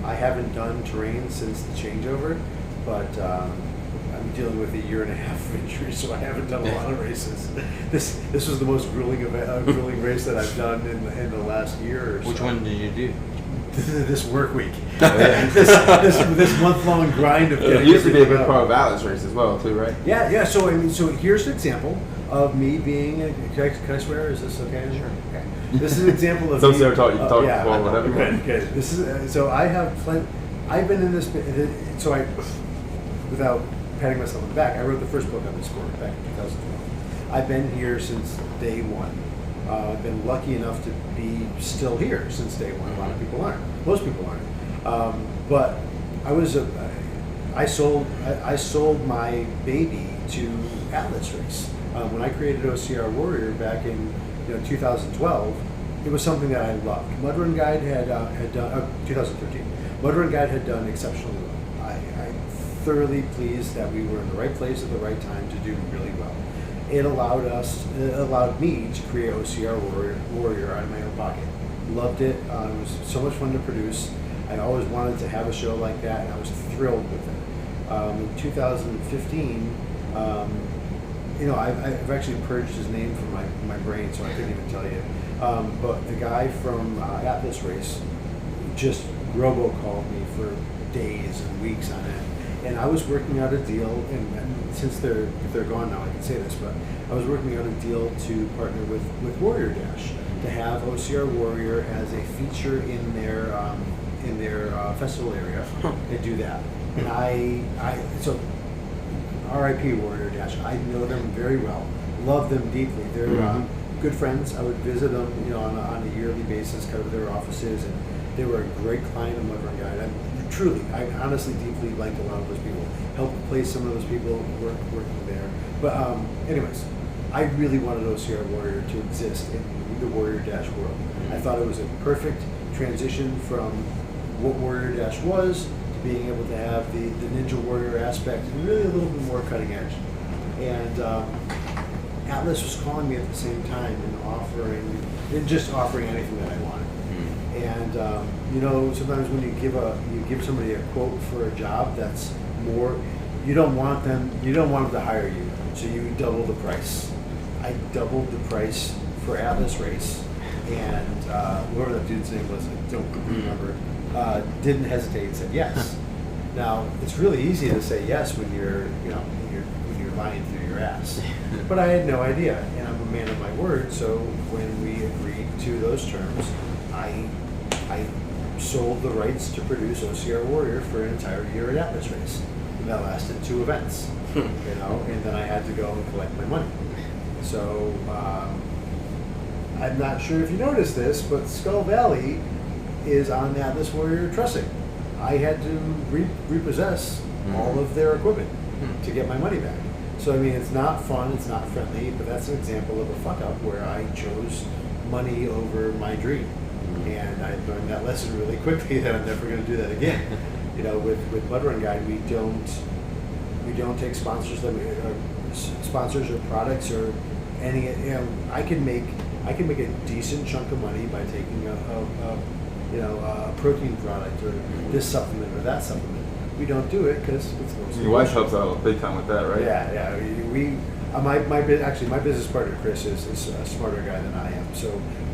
I haven't done terrain since the changeover, but I'm dealing with a year and a half of injury, so I haven't done a lot of races. This was the most grueling race that I've done in the last year or so. Which one did you do? This work week. this month-long grind of getting It used to be a everything big up. part of Atlas race as well, too, right? Yeah. So here's an example of me being. Can I swear? Is this okay? Sure. Okay. This is an example of. Some me, you can talk yeah, before, whatever. Good. This is so I have. I've been in this. So without patting myself on the back, I wrote the first book on this sport back in 2012. I've been here since day one. I've been lucky enough to be still here since day one. A lot of people aren't. Most people aren't. But I sold my baby to Atlas Race. When I created OCR Warrior back in 2012, it was something that I loved. Mud Run Guide had done 2013. Mud Run Guide had done exceptionally well. I'm thoroughly pleased that we were in the right place at the right time to do really well. It allowed me to create OCR Warrior out of my own pocket. Loved it. It was so much fun to produce. I always wanted to have a show like that, and I was thrilled with it. In 2015, I've actually purged his name from my brain, so I couldn't even tell you. But the guy from Atlas Race just robocalled me for days and weeks on it. And I was working out a deal, and since if they're gone now, I can say this, but I was working out a deal to partner with Warrior Dash to have OCR Warrior as a feature in their festival area and do that. And so RIP Warrior Dash. I know them very well, love them deeply. They're good friends. I would visit them, on a yearly basis, cover their offices, and they were a great client of Mother and Guide. I honestly deeply liked a lot of those people. Helped place some of those people working there. But anyways, I really wanted OCR Warrior to exist in the Warrior Dash world. I thought it was a perfect transition from what Warrior Dash was to being able to have the Ninja Warrior aspect and really a little bit more cutting edge. And Atlas was calling me at the same time and offering anything that I wanted. And sometimes when you give somebody a quote for a job that's more, you don't want them to hire you, so you double the price. I doubled the price for Atlas Race, and whoever that dude's name was, I don't remember, didn't hesitate and said yes. Now it's really easy to say yes when you're lying through your ass, but I had no idea, and I'm a man of my word. So when we agreed to those terms, I sold the rights to produce OCR Warrior for an entire year at Atlas Race. And that lasted 2 events, and then I had to go and collect my money. So I'm not sure if you noticed this, but Skull Valley is on the Atlas Warrior trussing. I had to repossess all of their equipment to get my money back. So I mean, it's not fun, it's not friendly, but that's an example of a fuck up where I chose money over my dream. And I learned that lesson really quickly that I'm never going to do that again. With Mud Run Guide, we don't take sponsors sponsors or products or any. I can make a decent chunk of money by taking a protein product or this supplement or that supplement. We don't do it because it's mostly Your wife helps out big time with that, right? Yeah. My business partner Chris is a smarter guy than I am. So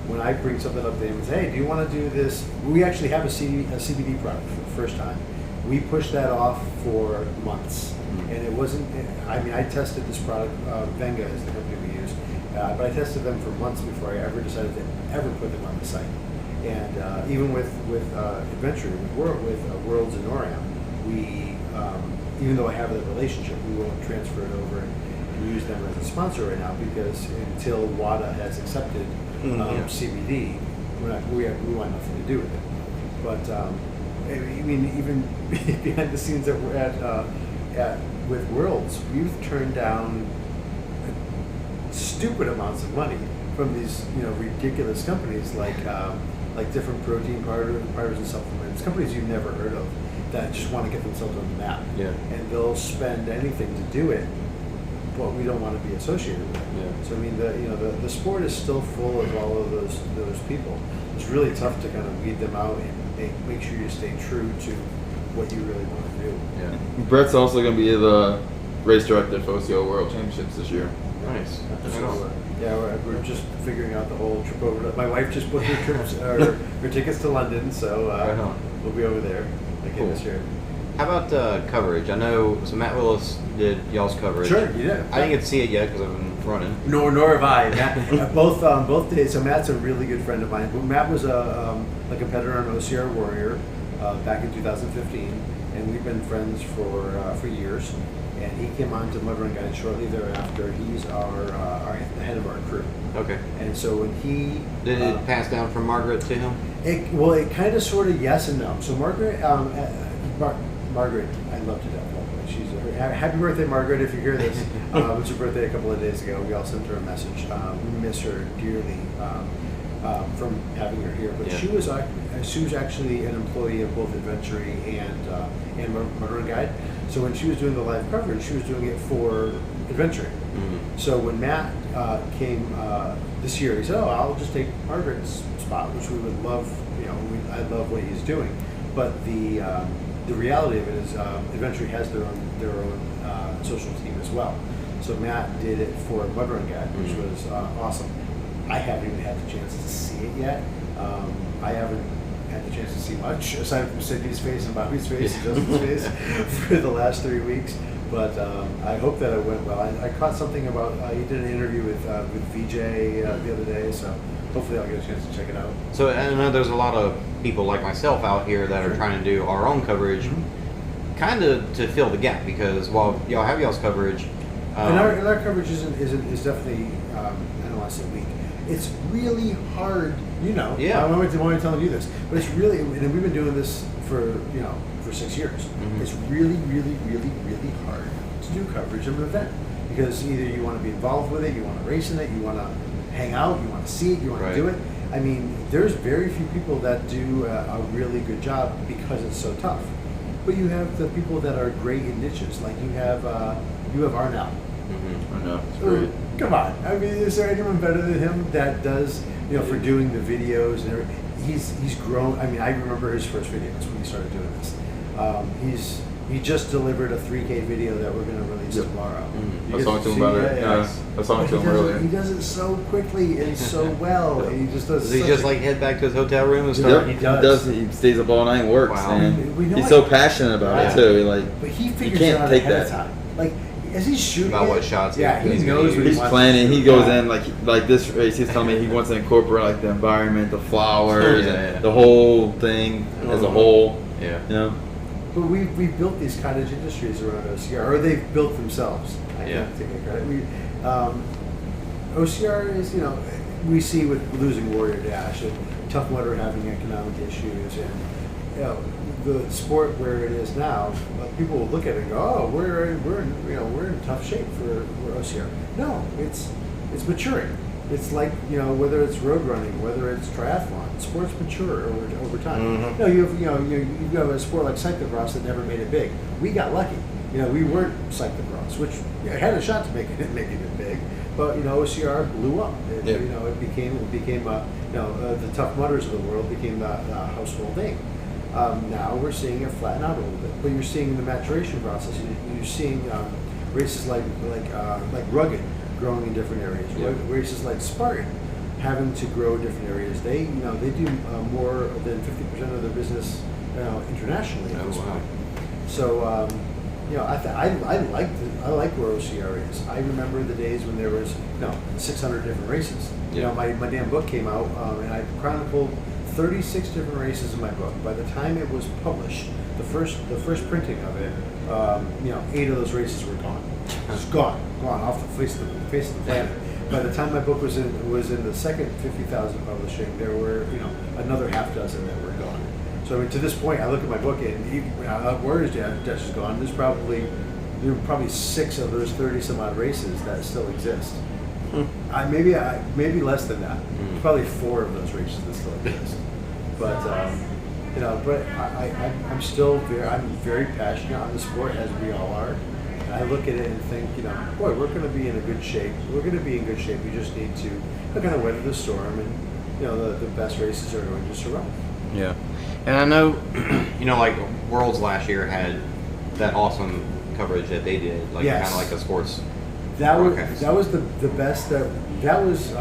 when I bring something up to him and say, hey, do you want to do this? We actually have a CBD product for the first time. We pushed that off for months. And it wasn't, I tested this product, Venga is the company we use, but I tested them for months before I ever decided to ever put them on the site. And even with Adventure, with Worlds and NORAM, we, even though I have that relationship, we won't transfer it over and use them as a sponsor right now because until WADA has accepted CBD, we want nothing to do with it. But even behind the scenes that we're at with Worlds, we've turned down stupid amounts of money from these ridiculous companies like different protein powders and supplements, companies you've never heard of that just want to get themselves on the map. Yeah. And they'll spend anything to do it, but we don't want to be associated with it. Yeah. So I mean, the sport is still full of all of those people. It's really tough to kind of weed them out and make sure you stay true to what you really want to do. Yeah. Brett's also going to be the race director for OCO World Championships this year. Nice. So, we're just figuring out the whole trip over. My wife just booked her tickets to London, so we'll be over there again this year. How about coverage? I know, so Matt Willis did y'all's coverage. Sure, you did. I didn't get to see it yet because I've been running. Nor have I. Matt, both days. So Matt's a really good friend of mine. Matt was a competitor on OCR Warrior back in 2015, and we've been friends for years. And he came on to Mud Run Guide shortly thereafter. He's the head of our crew. Okay. And so when he did it pass down from Margaret to him? It kind of sort of yes and no. So Margaret, Margaret, I love to death. She's happy birthday, Margaret! If you hear this, it was her birthday a couple of days ago. We all sent her a message. We miss her dearly from having her here. But she was actually an employee of both Adventure and Mud Run Guide. So when she was doing the live coverage, she was doing it for Adventure. Mm-hmm. So when Matt came this year, he said, "Oh, I'll just take Margaret's spot," which we would love. I love what he's doing, but the the reality of it is, Adventure has their own social team as well. So Matt did it for Mud Run Guy, which was awesome. I haven't even had the chance to see it yet. I haven't had the chance to see much aside from Sydney's face and Bobby's face and Justin's face for the last 3 weeks. But I hope that it went well. I caught something about you did an interview with VJ the other day, so hopefully I'll get a chance to check it out. So I know there's a lot of people like myself out here that are trying to do our own coverage, kind of to fill the gap, because while y'all have y'all's coverage, and our coverage is definitely I don't want to say weak. It's really hard, Yeah. I'm only telling you this, but it's really, and we've been doing this for 6 years. Mm-hmm. It's really, really, really, really hard to do coverage of an event, because either you want to be involved with it, you want to race in it, you want to hang out, you want to see it, you want Right. to do it. I mean, there's very few people that do a really good job because it's so tough. But you have the people that are great in niches, like you have Arnell. I know. It's great. Come on, I mean, is there anyone better than him that does, for doing the videos and everything? He's grown. I mean, I remember his first videos when he started doing this. He just delivered a 3K video that we're going to release tomorrow. I was talking to him about it. Yeah, I was talking to him earlier. He does it so quickly and so well. And he just does. does he just like head back to his hotel room and start? Yep. He does. He stays up all night and works, Wow. and We know he's it. so passionate about Yeah. it too. But he you figures it can't out take ahead of that. time. Like as he's shooting About it, what shots Yeah, he's he gonna knows what use. he He's wants planning. to do. He goes Yeah. in like this race. He's telling me he wants to incorporate like the environment, the flowers, Yeah, and yeah. the whole thing as a whole. Yeah. You know. But we've built these cottage industries around OCR, or they've built themselves. I Yeah. can't take any credit. OCR is, we see with losing Warrior Dash and Tough Mudder having economic issues, and the sport where it is now, people will look at it and go, "Oh, we're in tough shape for OCR." No, it's maturing. It's like, whether it's road running, whether it's triathlon, sports mature over time. You have a sport like cyclocross that never made it big. We got lucky. We weren't cyclocross, which had a shot to make it big, but OCR blew up. It became the Tough Mudders of the world became the household name. Now we're seeing it flatten out a little bit, but you're seeing the maturation process. You're seeing races like Rugged growing in different areas. Yeah. Races like Spartan having to grow in different areas. They do more than 50% of their business internationally at this point. So I like where OCR is. I remember the days when there was 600 different races. Yeah. My damn book came out, and I chronicled 36 different races in my book. By the time it was published, the first printing of it, 8 of those races were gone. Just gone off the face of the planet. By the time my book was in the second 50,000 publishing, there were another half dozen that were gone. So I mean, to this point, I look at my book and Warriors Dash is gone. There were probably 6 of those 30 some odd races that still exist. Maybe less than that. Probably 4 of those races that still exist. But I'm still very passionate on the sport, as we all are. I look at it and think, boy, we're going to be in a good shape. We're going to be in good shape. We just need to kind of weather the storm, and the best races are going to survive. Yeah, and I know, like Worlds last year had that awesome coverage that they did, like Yes. kind of like a sports. That broadcast. was the best. That was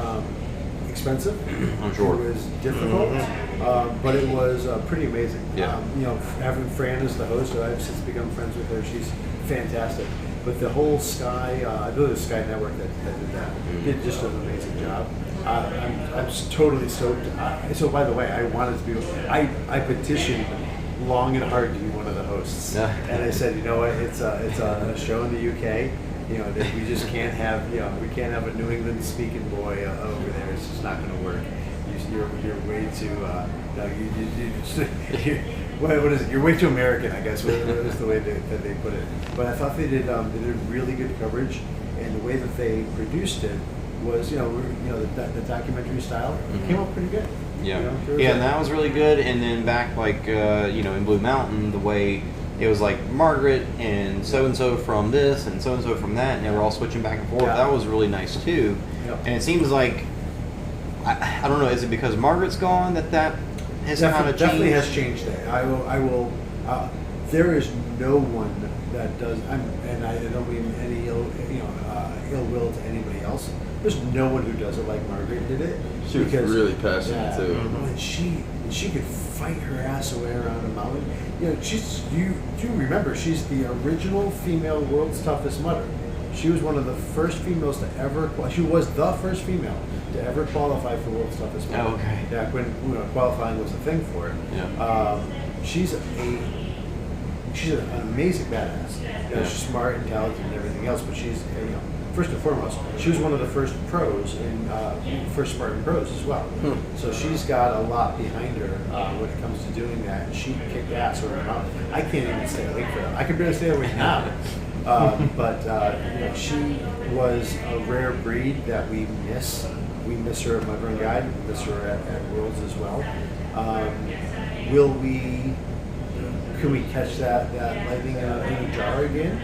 expensive. I'm sure. It was difficult, but it was pretty amazing. Yeah. Having Fran as the host, I've since become friends with her. She's fantastic. But the whole Sky, I believe it was Sky Network that did that. Did just an amazing job. I'm totally stoked. So by the way, I wanted to be. I petitioned long and hard to be one of the hosts, and I said, you know what, it's a show in the UK. That we just can't have. We can't have a New England speaking boy over there. It's just not going to work. You're way too. What is it? You're way too American, I guess. Was the way that they put it. But I thought they did really good coverage, and the way that they produced it was, the documentary style came out pretty good. Yeah, and that was really good. And then back in Blue Mountain, the way it was like Margaret and so from this and so from that, and they were all switching back and forth. Yeah. That was really nice too. Yep. And it seems like I don't know. Is it because Margaret's gone that has kind of changed? Definitely has changed that. I will there is no one that does. And I don't mean any ill will to anybody else. There's no one who does it like Margaret did it. She was really passionate too. And she could fight her ass away around a mountain. You know, you remember she's the original female world's toughest mudder. She was one of the first females to ever. She was the first female to ever qualify for world's toughest mudder. Oh, okay. Yeah, when qualifying was a thing for it. Yeah. She's an amazing badass. You know, she's smart, intelligent, and everything else. But she's first and foremost, she was one of the first pros in first Spartan pros as well. So she's got a lot behind her when it comes to doing that. And she kicked ass over the mountain. I can't even stay awake for that. I can barely stay awake now. But she was a rare breed that we miss. We miss her at Mud Run Guide. We miss her at Worlds as well. Can we catch that lightning in a jar again?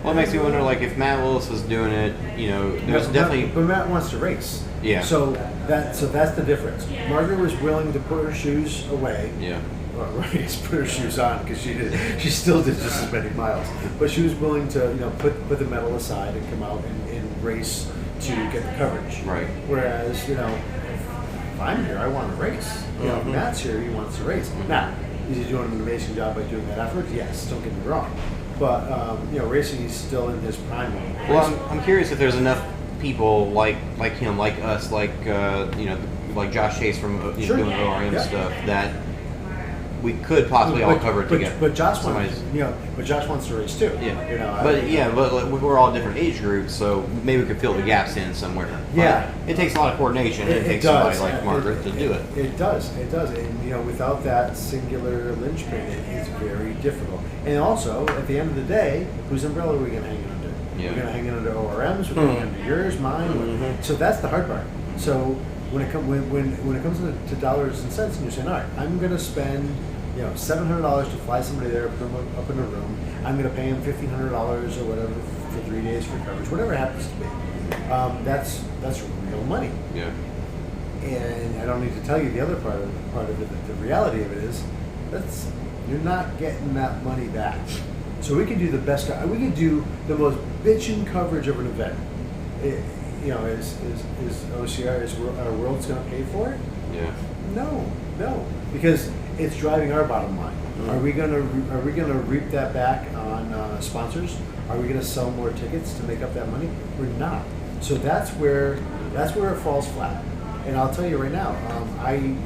Well, it makes me wonder, like, if Matt Willis was doing it, there's definitely. But Matt wants to race. Yeah. So that's the difference. Margaret was willing to put her shoes away. Yeah. Well, I guess put her shoes on because she still did just as many miles. But she was willing to put the medal aside and come out and race to get the coverage. Right. Whereas if I'm here, I want to race. If Matt's here, he wants to race. Now, is he doing an amazing job by doing that effort? Yes. Don't get me wrong. But racing is still in his prime. Well, I'm curious if there's enough people like him, like us, like like Josh Chase from Sure. doing ORM Yeah. stuff that we could possibly all cover it together. But Josh Somebody's- wants to race too. Yeah. But we're all different age groups, so maybe we could fill the gaps in somewhere. Yeah. But it takes a lot of coordination, and it takes does. somebody like Margaret to do it. It does. And without that singular linchpin, it's very difficult. And also, at the end of the day, whose umbrella are we going to hang it under? Yeah. We're going to hang it under ORMs. We're going to hang it under yours, mine. So that's the hard part. So when it comes to dollars and cents, and you're saying, all right, I'm going to spend $700 to fly somebody there, put them up in a room. I'm going to pay them $1,500 or whatever for 3 days for coverage, whatever it happens to be. That's real money. Yeah. And I don't need to tell you the other part of it. The reality of it is, you're not getting that money back. So we can do the best. We can do the most bitchin' coverage of an event. Is OCR is our world's going to pay for it? Yeah. No, because it's driving our bottom line. Are we gonna reap that back on sponsors? Are we gonna sell more tickets to make up that money? We're not. So that's where it falls flat. And I'll tell you right now, I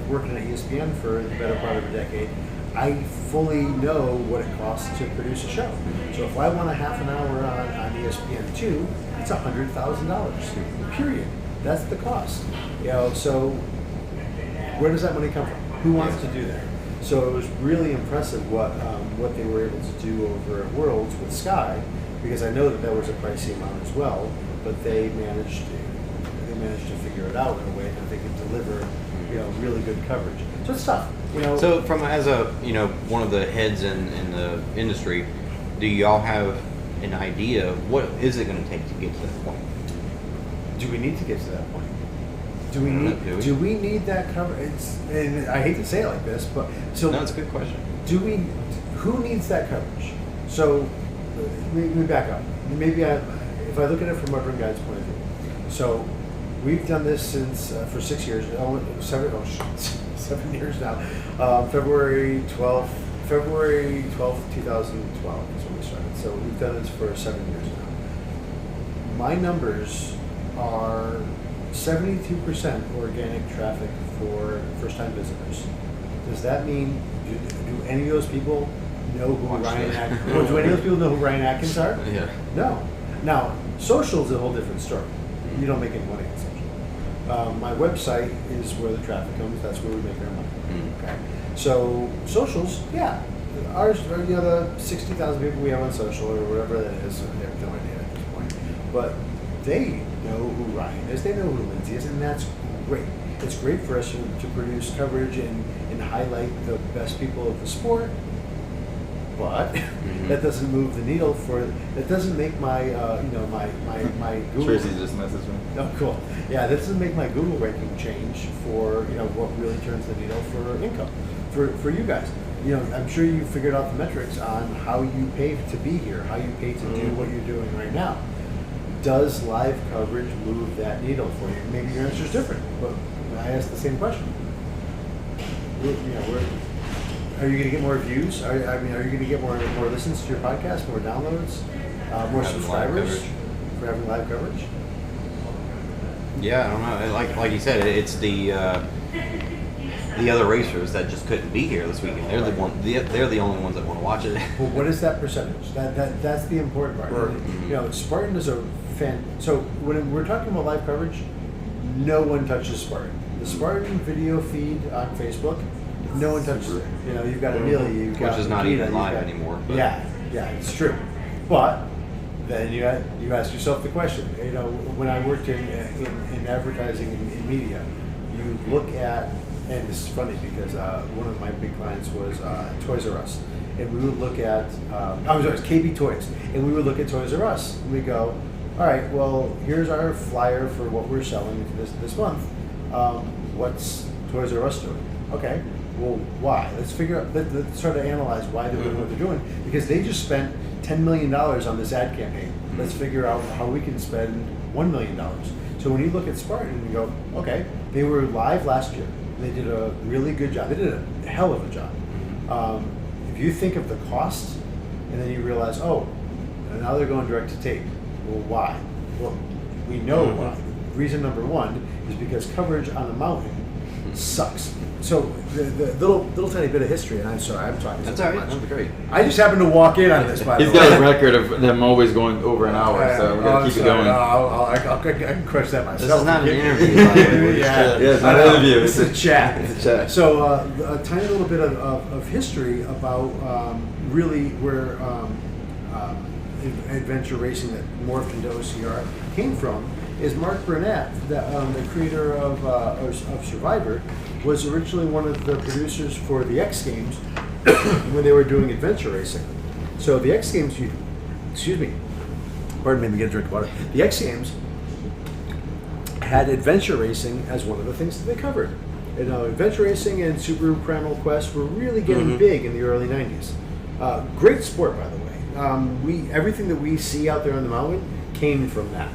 working at ESPN for the better part of a decade. I fully know what it costs to produce a show. So if I want a half an hour on ESPN2, it's $100,000. Period. That's the cost. So where does that money come from? Who wants to do that? So it was really impressive what they were able to do over at Worlds with Sky, because I know that was a pricey amount as well, but they managed to figure it out in a way that they could deliver, really good coverage. So it's tough. So as one of the heads in the industry, do y'all have an idea of what is it going to take to get to that point? Do we need to get to that point? Do we need that coverage? And I hate to say it like this, but No, it's a good question. Who needs that coverage? So let me back up. If I look at it from Mud Run Guide's point of view. So we've done this for 6 years. 7 years now. February 12th, 2012 is when we started. So we've done this for 7 years now. My numbers are 72% organic traffic for first-time visitors. Does that mean, do any of those people know who Ryan Atkins? Do any of those people know who Ryan Atkins are? Yeah. No. Now, social is a whole different story. You don't make any money on social. My website is where the traffic comes. That's where we make our money. Okay. So socials, yeah. Ours are the 60,000 people we have on social or whatever that is. They have no idea at this point. But they know who Ryan is. They know who Lindsay is, and that's great. It's great for us to produce coverage and highlight the best people of the sport. But that doesn't move the needle that doesn't make my my Google. Tracy just messaged me. Oh, cool. Yeah, that doesn't make my Google ranking change for what really turns the needle for income for you guys. I'm sure you figured out the metrics on how you pay to be here, how you pay to do what you're doing right now. Does live coverage move that needle for you? Maybe your answer is different, but I asked the same question. Are you going to get more views? Are you going to get more listens to your podcast, more downloads, more Having live subscribers coverage. for having live coverage? Yeah, I don't know. Like you said, it's the other racers that just couldn't be here this weekend. They're they're the only ones that want to watch it. Well, what is that percentage? That's the important part. Right. Spartan is a fan. So when we're talking about live coverage, no one touches Spartan. The Spartan video feed on Facebook, no one touches it. You've got Amelia, you've got Which is not Nikita, even live you've got- anymore, but- Yeah, it's true. But then you ask yourself the question. When I worked in advertising and in media, you look at, and this is funny because one of my big clients was Toys R Us, and we would look at KB Toys, and we would look at Toys R Us, and we go, all right, well, here's our flyer for what we're selling this month. What's Toys R Us doing? Okay, well, why? Let's figure out. Let's try to analyze why they're doing what they're doing, because they just spent $10 million on this ad campaign. Let's figure out how we can spend $1 million. So when you look at Spartan, you go, okay, they were live last year. They did a really good job. They did a hell of a job. If you think of the cost, and then you realize, oh, and now they're going direct to tape. Well, why? Well, we know why. Reason number one is because coverage on the mountain sucks. So the little tiny bit of history, and I'm sorry, I'm talking That's so all right. much. That's great. I just happened to walk in on this, by the He's way. got a record of them always going over an hour, so we're gonna keep it going. I can crush that myself. This is not an interview, by the way. We're just, Yeah, Yeah, it's not an interview. It's a chat. It's a chat. So a tiny little bit of history about really where adventure racing that morphed into OCR came from is Mark Burnett, the creator of Survivor, was originally one of the producers for the X Games when they were doing adventure racing. So the X Games, excuse me, pardon me, let me get a drink of water. The X Games had adventure racing as one of the things that they covered. Adventure racing and Subaru Primal Quest were really getting big in the early 90s. Great sport, by the way. Everything that we see out there on the mountain came from that.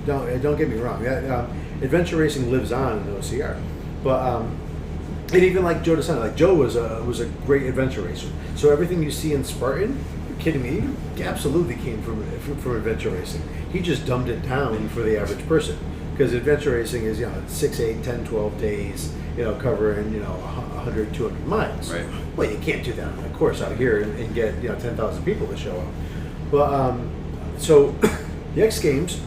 Don't get me wrong. Adventure racing lives on in OCR, but and even like Joe DeSanto, like Joe was a great adventure racer. So everything you see in Spartan, you're kidding me? He absolutely came from adventure racing. He just dumbed it down for the average person, because adventure racing is 6, 8, 10, 12 days, covering 100, 200 miles. Right. Well, you can't do that on a course out here and get 10,000 people to show up. But so the X Games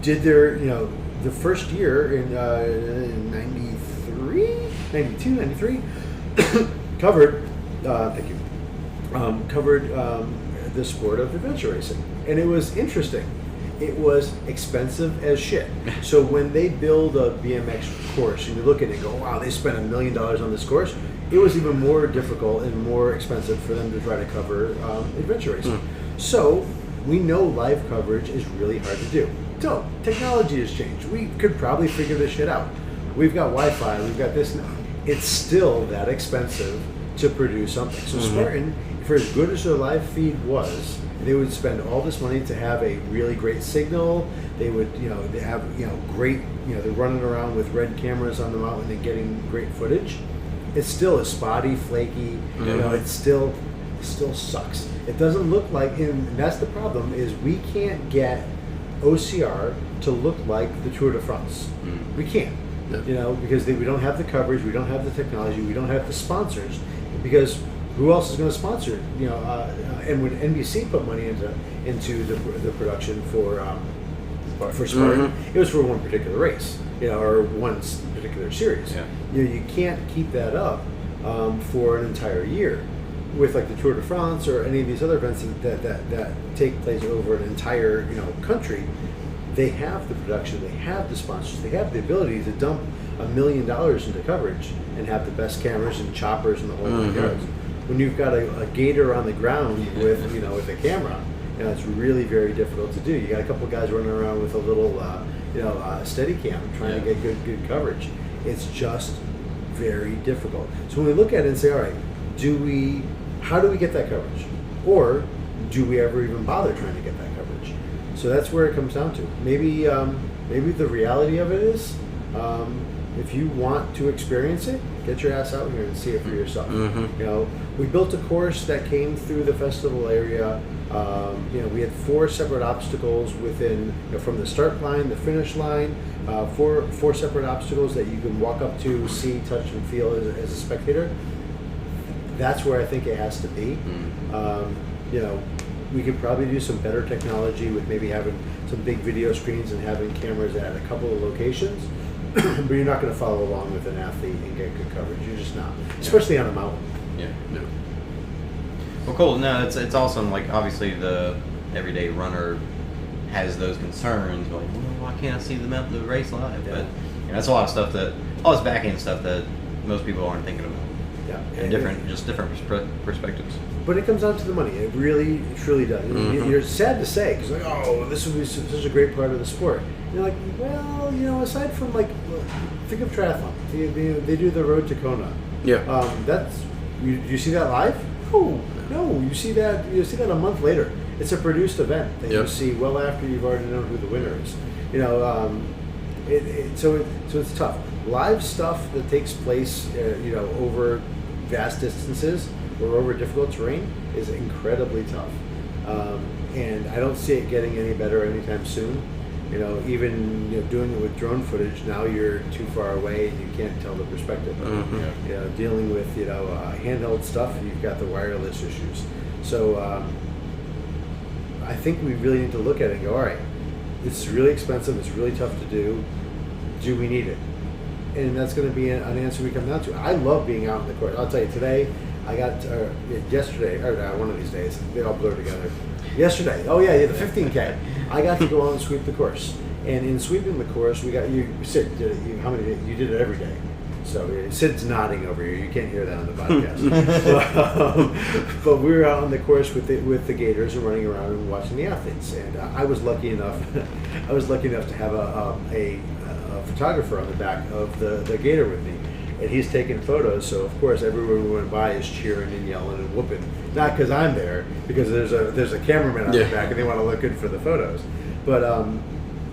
did their the first year in 93, 92, 93 covered thank you covered the sport of adventure racing, and it was interesting. It was expensive as shit. So when they build a BMX course and you look at it and go, wow, they spent $1 million on this course, it was even more difficult and more expensive for them to try to cover adventure racing. So we know live coverage is really hard to do. So technology has changed. We could probably figure this shit out. We've got Wi-Fi, we've got this now. It's still that expensive to produce something. So Spartan, for as good as their live feed was, they would spend all this money to have a really great signal. They would, they have, great, they're running around with red cameras on the mountain and getting great footage. It still is spotty, flaky. It still sucks. It doesn't look like, and that's the problem, is we can't get OCR to look like the Tour de France. We can't, because we don't have the coverage, we don't have the technology, we don't have the sponsors, because who else is going to sponsor it? And when NBC put money into the production for Spartan, it was for one particular race, or one particular series. Yeah. You can't keep that up for an entire year with like the Tour de France or any of these other events that take place over an entire country. They have the production, they have the sponsors, they have the ability to dump $1 million into coverage and have the best cameras and choppers and the whole nine yards. When you've got a gator on the ground with with a camera, it's really very difficult to do. You got a couple of guys running around with a little steady cam trying to get good coverage. It's just very difficult. So when we look at it and say, all right, how do we get that coverage? Or do we ever even bother trying to get that coverage? So that's where it comes down to. Maybe the reality of it is, if you want to experience it, get your ass out here and see it for yourself. We built a course that came through the festival area. We had 4 separate obstacles within, from the start line, the finish line, 4 separate obstacles that you can walk up to, see, touch, and feel as a spectator. That's where I think it has to be. We could probably do some better technology with maybe having some big video screens and having cameras at a couple of locations. But you're not going to follow along with an athlete and get good coverage. You're just not, especially on a mountain. Yeah. No. Well, cool. No, it's awesome. Like, obviously, the everyday runner has those concerns. Like, well, why can't I see the race live? Yeah. But that's a lot of stuff all this back end stuff that most people aren't thinking about. Yeah. And different perspectives. But it comes down to the money. It really, truly does. You're sad to say, because like, oh, this would be such a great part of the sport. And you're like, well, aside from think of triathlon. They do the Road to Kona. Yeah. That's you see that live? No. You see that a month later. It's a produced event that you see well after you've already known who the winner is. So it's tough. Live stuff that takes place, over vast distances or over difficult terrain is incredibly tough, and I don't see it getting any better anytime soon. Even doing it with drone footage, now you're too far away and you can't tell the perspective. Dealing with handheld stuff, you've got the wireless issues. So I think we really need to look at it and go, all right, it's really expensive, it's really tough to do. Do we need it? And that's going to be an answer we come down to. I love being out in the course. I'll tell you, today, I got, yesterday, or one of these days, they all blur together. Yesterday, the 15K. I got to go out and sweep the course. And in sweeping the course, Sid did it. You did it every day. So Sid's nodding over here. You can't hear that on the podcast. But we were out on the course with the Gators and running around and watching the athletes. And I was lucky enough. To have a photographer on the back of the Gator with me, and he's taking photos. So of course, everyone we went by is cheering and yelling and whooping. Not because I'm there, because there's a cameraman on the back, and they want to look good for the photos. But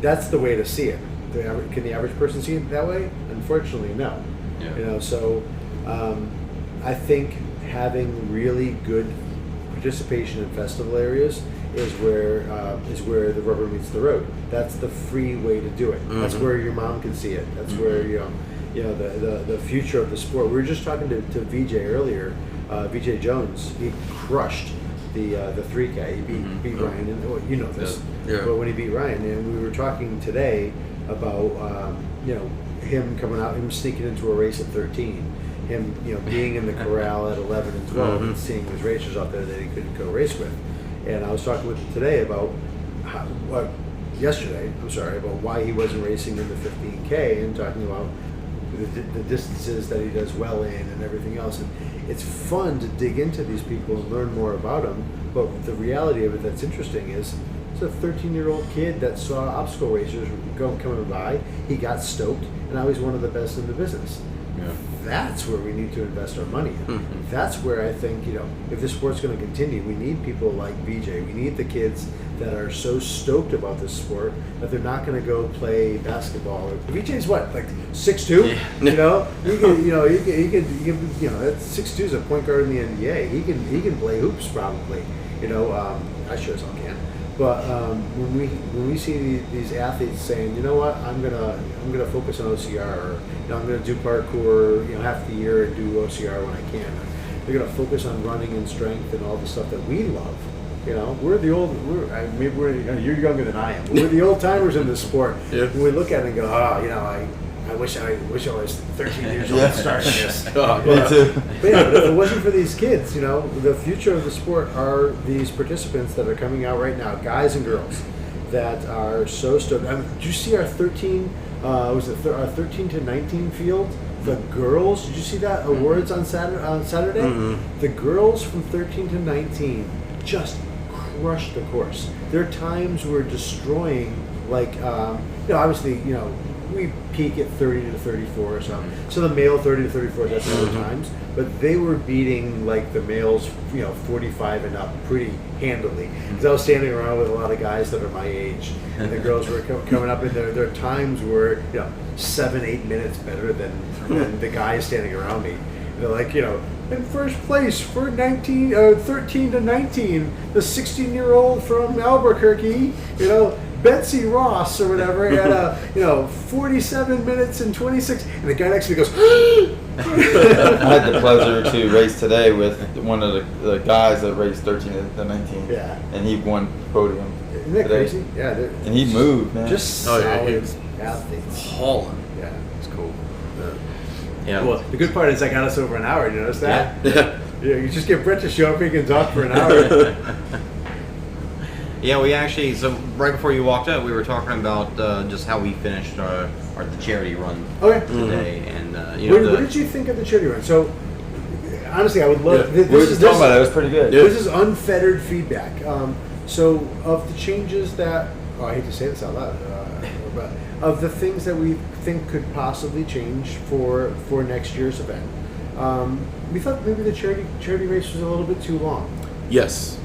that's the way to see it. Can the average person see it that way? Unfortunately, no. Yeah. So I think having really good participation in festival areas is where the rubber meets the road. That's the free way to do it. That's where your mom can see it. That's where the future of the sport. We were just talking to VJ earlier, VJ Jones. He crushed the 3K. He beat Ryan, and this. Yeah. But when he beat Ryan, and we were talking today about him coming out, him sneaking into a race at 13, him being in the corral at 11 and 12, and seeing his racers out there that he couldn't go race with. And I was talking with him today about about why he wasn't racing in the 15K, and talking about the distances that he does well in and everything else. And it's fun to dig into these people and learn more about them. But the reality of it that's interesting is it's a 13-year-old kid that saw obstacle racers coming by. He got stoked, and now he's one of the best in the business. Yeah. That's where we need to invest our money in. That's where I think, if this sport's going to continue, we need people like VJ. We need the kids that are so stoked about this sport that they're not going to go play basketball. VJ's what, like 6'2"? Yeah. He can that's 6'2" is a point guard in the NBA. He can play hoops probably. I sure as hell can. But when we see these athletes saying, you know what, I'm gonna focus on OCR, or I'm gonna do parkour, half the year and do OCR when I can. They're gonna focus on running and strength and all the stuff that we love. We're the old. You're younger than I am. But we're the old timers in this sport. Yeah. When we look at it and go, I wish I was 13 years old starting this. Me too. But if it wasn't for these kids, the future of the sport are these participants that are coming out right now, guys and girls, that are so stoked. Did you see our 13? Our 13 to 19 field? The girls. Did you see that awards on Saturday? The girls from 13 to 19 just crushed the course. Their times were destroying. Obviously, we peak at 30 to 34 or something. So the male 30 to 34, that's other times. But they were beating like the males, 45 and up pretty handily. Because I was standing around with a lot of guys that are my age, and the girls were coming up, and their times were 7-8 minutes better than the guys standing around me. And they're like, in first place for 13 to 19, the 16-year-old from Albuquerque, Betsy Ross or whatever had 47 minutes and 26, and the guy next to me goes. I had the pleasure to race today with one of the guys that raced 13 to 19. Yeah. And he won podium. Isn't that today. crazy? Yeah. And he moved, man. Just Oh, solid yeah, he was athletes. hauling. Yeah. It's cool. Yeah. Well, the good part is I got us over an hour. You notice that? Yeah. Yeah. You just get Brett to show up. He can talk for an hour. Yeah, we actually, so right before you walked up, we were talking about just how we finished the charity run Okay. today, and What did you think of the charity run? So, honestly, I would love. Yeah. This we were is- just this talking about is- that. It was pretty good. Yeah. This is unfettered feedback. So, of the changes that, I hate to say this out loud, but of the things that we think could possibly change for next year's event, we thought maybe the charity race was a little bit too long. Yes.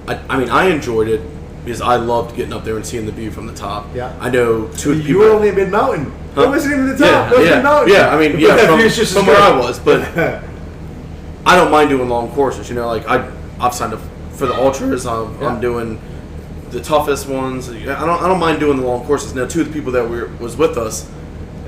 I mean, I enjoyed it because I loved getting up there and seeing the view from the top. Yeah. I know two of the You people. were only at mid-mountain. Huh? That wasn't even the top. Yeah, That was yeah, mid-mountain. yeah. I mean, But yeah, that from, view's just as from where good. I was, but I don't mind doing long courses. Like I've signed up for the ultras. I'm Yeah. doing the toughest ones. I don't mind doing the long courses. Now, two of the people that was with us,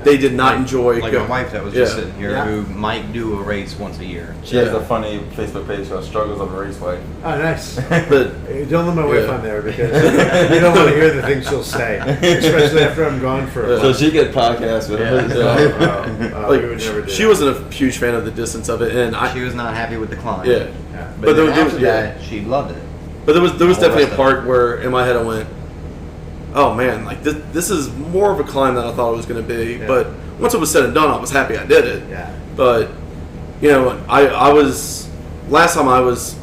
they did not enjoy. Like my wife that was just Yeah. sitting here, Yeah. who might do a race once a year. She has Yeah. a funny Facebook page called Struggles of a Raceway. Oh, nice. But Hey, don't let my wife Yeah. on there because you don't want to hear the things she'll say, especially after I'm gone for a So while. she get podcasts with her. We would never do like she that. wasn't a huge fan of the distance of it, and She was not happy with the climb. yeah. Yeah. But, But then there was- after yeah. that, she loved it. But there was The whole definitely rest a of part where in my head I went, oh man, like this is more of a climb than I thought it was going to be. Yeah. But once it was said and done, I was happy I did it. Yeah. But I was last time I was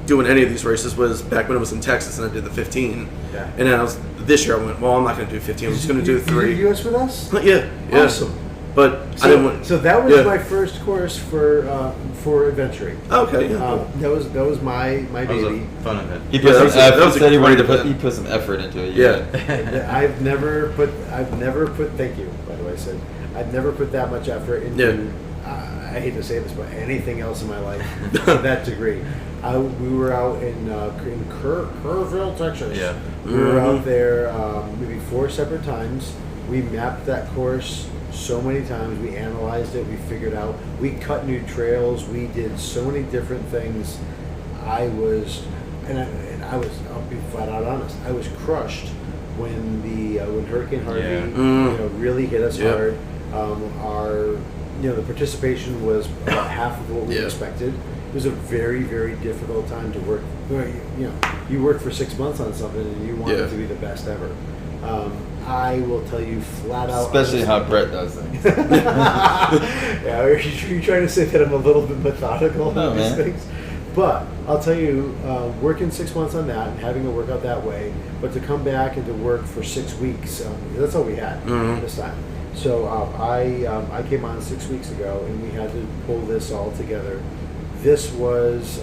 doing any of these races was back when it was in Texas and I did the 15. Yeah. And then this year I went, well, I'm not going to do 15. I'm just going to do You 3. did US with us? Yeah. Awesome. But I didn't want. So that was yeah. my first course for adventuring. Okay. Yeah. That was my That was baby. a fun event. He Yeah, put that some was a- that effort. was a Said he wanted to great put. He event. put some effort into it. Yeah. I've never put. Thank you, by the way, Sid. I've never put that much effort into. Yeah. I hate to say this, but anything else in my life to that degree. We were out in Kerrville, Texas. Yeah. We were out there maybe 4 separate times. We mapped that course so many times. We analyzed it. We figured out. We cut new trails. We did so many different things. I was, I'll be flat out honest. I was crushed when when Hurricane Harvey Yeah. really hit us Yep. hard. The participation was about half of what we Yeah. expected. It was a very, very difficult time to work. You work for 6 months on something and you want Yeah. it to be the best ever. I will tell you flat out. Especially honestly- how Brett does things. Yeah, are you trying to say that I'm a little bit methodical No, on these man. things? But I'll tell you, working 6 months on that and having it work out that way, but to come back and to work for 6 weeks, that's all we had this time. So I came on 6 weeks ago and we had to pull this all together. This was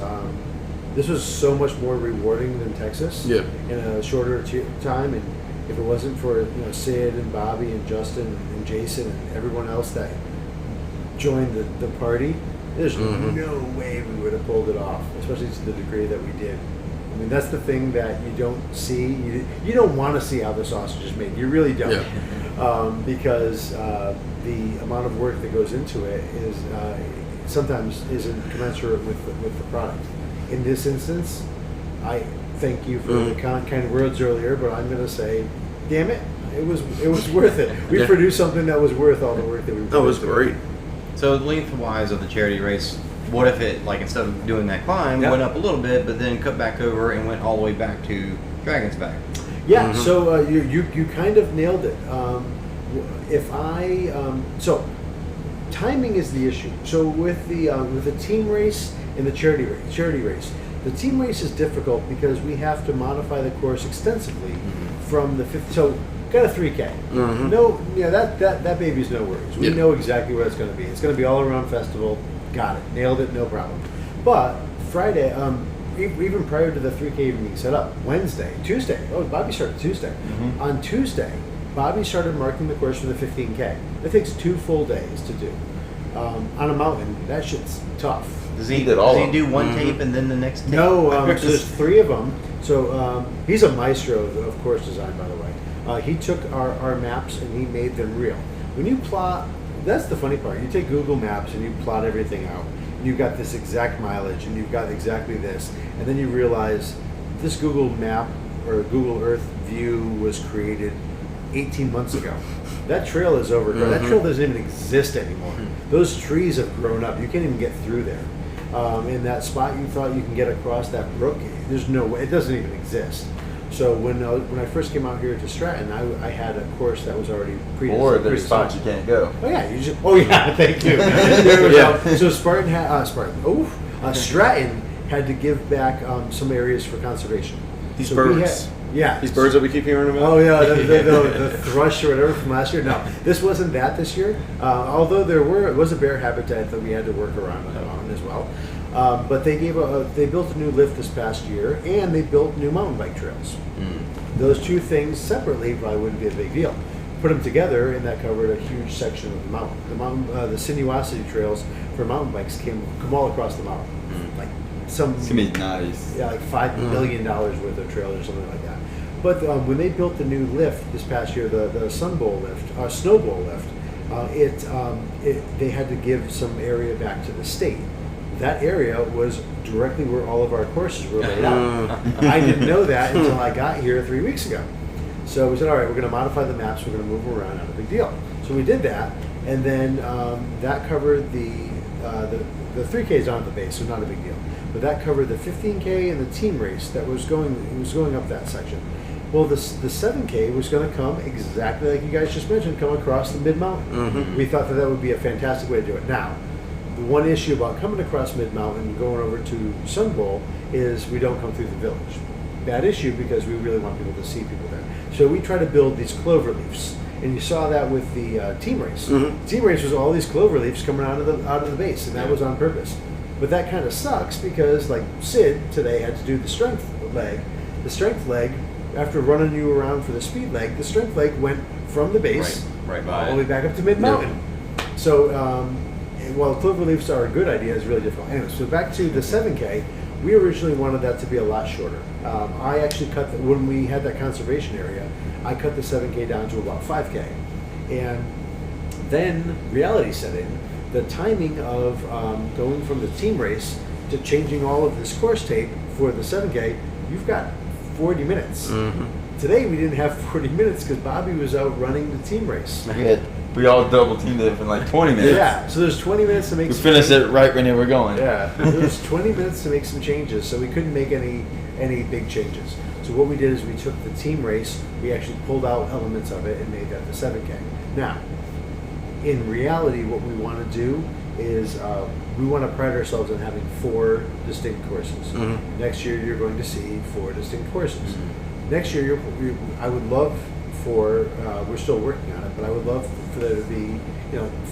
so much more rewarding than Texas Yeah. in a shorter time. And if it wasn't for Sid and Bobby and Justin and Jason and everyone else that joined the party, there's no way we would have pulled it off, especially to the degree that we did. I mean, that's the thing that you don't see. You don't want to see how the sausage is made. You really don't. Yeah. Because the amount of work that goes into it is sometimes isn't commensurate with the product. In this instance, I thank you for the kind words earlier, but I'm going to say, damn it, it was worth it. We Yeah. produced something that was worth all the work that we put That was into it. great. So lengthwise of the charity race, what if it, like, instead of doing that climb, Yeah. went up a little bit, but then cut back over and went all the way back to Dragon's Back? Yeah, so you kind of nailed it. So timing is the issue. So with the team race and the charity race, The team race is difficult because we have to modify the course extensively from the 50. So got a 3K. No, that baby's no worries. We know exactly what it's going to be. It's going to be all around festival. Got it. Nailed it. No problem. But Friday, even prior to the 3K even being set up, Tuesday. Oh, Bobby started Tuesday. On Tuesday, Bobby started marking the course for the 15K. It takes 2 full days to do. On a mountain, that shit's tough. Does He did all does he of do them. one tape and then the next tape? No, so there's 3 of them. So he's a maestro of course design, by the way. He took our maps and he made them real. When you plot, that's the funny part. You take Google Maps and you plot everything out. And you've got this exact mileage and you've got exactly this. And then you realize this Google Map or Google Earth view was created 18 months ago. That trail is overgrown. That trail doesn't even exist anymore. Those trees have grown up. You can't even get through there. In that spot you thought you can get across that brook, there's no way. It doesn't even exist. So when I first came out here to Stratton, I had a course that was already Or there's spots you can't go. Oh yeah, you just. Oh yeah, thank you. There we go. So Stratton had to give back some areas for conservation. These So we birds. Yeah. These birds that we keep hearing about. Oh yeah, the thrush or whatever from last year. No, this wasn't that this year. Although it was a bear habitat that we had to work around on as well. But they built a new lift this past year, and they built new mountain bike trails. Those 2 things separately probably wouldn't be a big deal. Put them together, and that covered a huge section of the mountain. The sinuosity trails for mountain bikes come all across the mountain, like It's gonna be nice. yeah, like $5 million worth of trails or something like that. But when they built the new lift this past year, the Sun Bowl lift, Snow Bowl lift, they had to give some area back to the state. That area was directly where all of our courses were laid out. I didn't know that until I got here 3 weeks ago. So we said, all right, we're going to modify the maps. We're going to move them around. Not a big deal. So we did that, and then that covered the 3K is on the base, so not a big deal. But that covered the 15K and the team race that was going up that section. Well, the 7K was going to come exactly like you guys just mentioned, come across the mid-mountain. We thought that would be a fantastic way to do it. Now, the one issue about coming across mid-mountain and going over to Sun Bowl is we don't come through the village. Bad issue because we really want people to see people there. So we try to build these clover leaves. And you saw that with the team race. Team race was all these clover leaves coming out of the base, and that was on purpose. But that kind of sucks because, like Sid today had to do the strength leg. The strength leg, after running you around for the speed leg, the strength leg went from the base right by all the way back up to mid-mountain. So while clover leaves are a good idea, it's really difficult. Anyway, so back to the 7K, we originally wanted that to be a lot shorter. I actually when we had that conservation area, I cut the 7K down to about 5K. And then reality set in. The timing of going from the team race to changing all of this course tape for the 7K, you've got 40 minutes. Today we didn't have 40 minutes because Bobby was out running the team race. We all double teamed it in like 20 minutes. Yeah, so there's 20 minutes to make We some finished changes. it right when they were going. Yeah, there's 20 minutes to make some changes, so we couldn't make any big changes. So what we did is we took the team race, we actually pulled out elements of it and made that the 7K. Now, in reality, what we want to do is we want to pride ourselves on having 4 distinct courses. Next year, you're going to see 4 distinct courses. Next year, I would love for we're still working on it, but I would love for there to be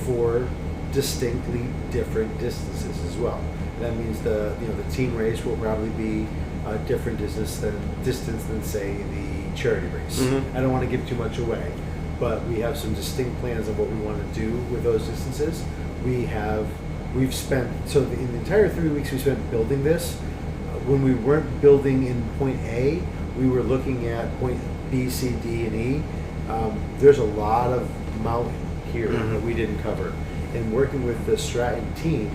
4 distinctly different distances as well. That means the team race will probably be a different distance than say the charity race. I don't want to give too much away, but we have some distinct plans of what we want to do with those distances. We've spent in the entire 3 weeks we spent building this. When we weren't building in point A, we were looking at point B, C, D, and E. There's a lot of mountain here that we didn't cover. And working with the Stratton team,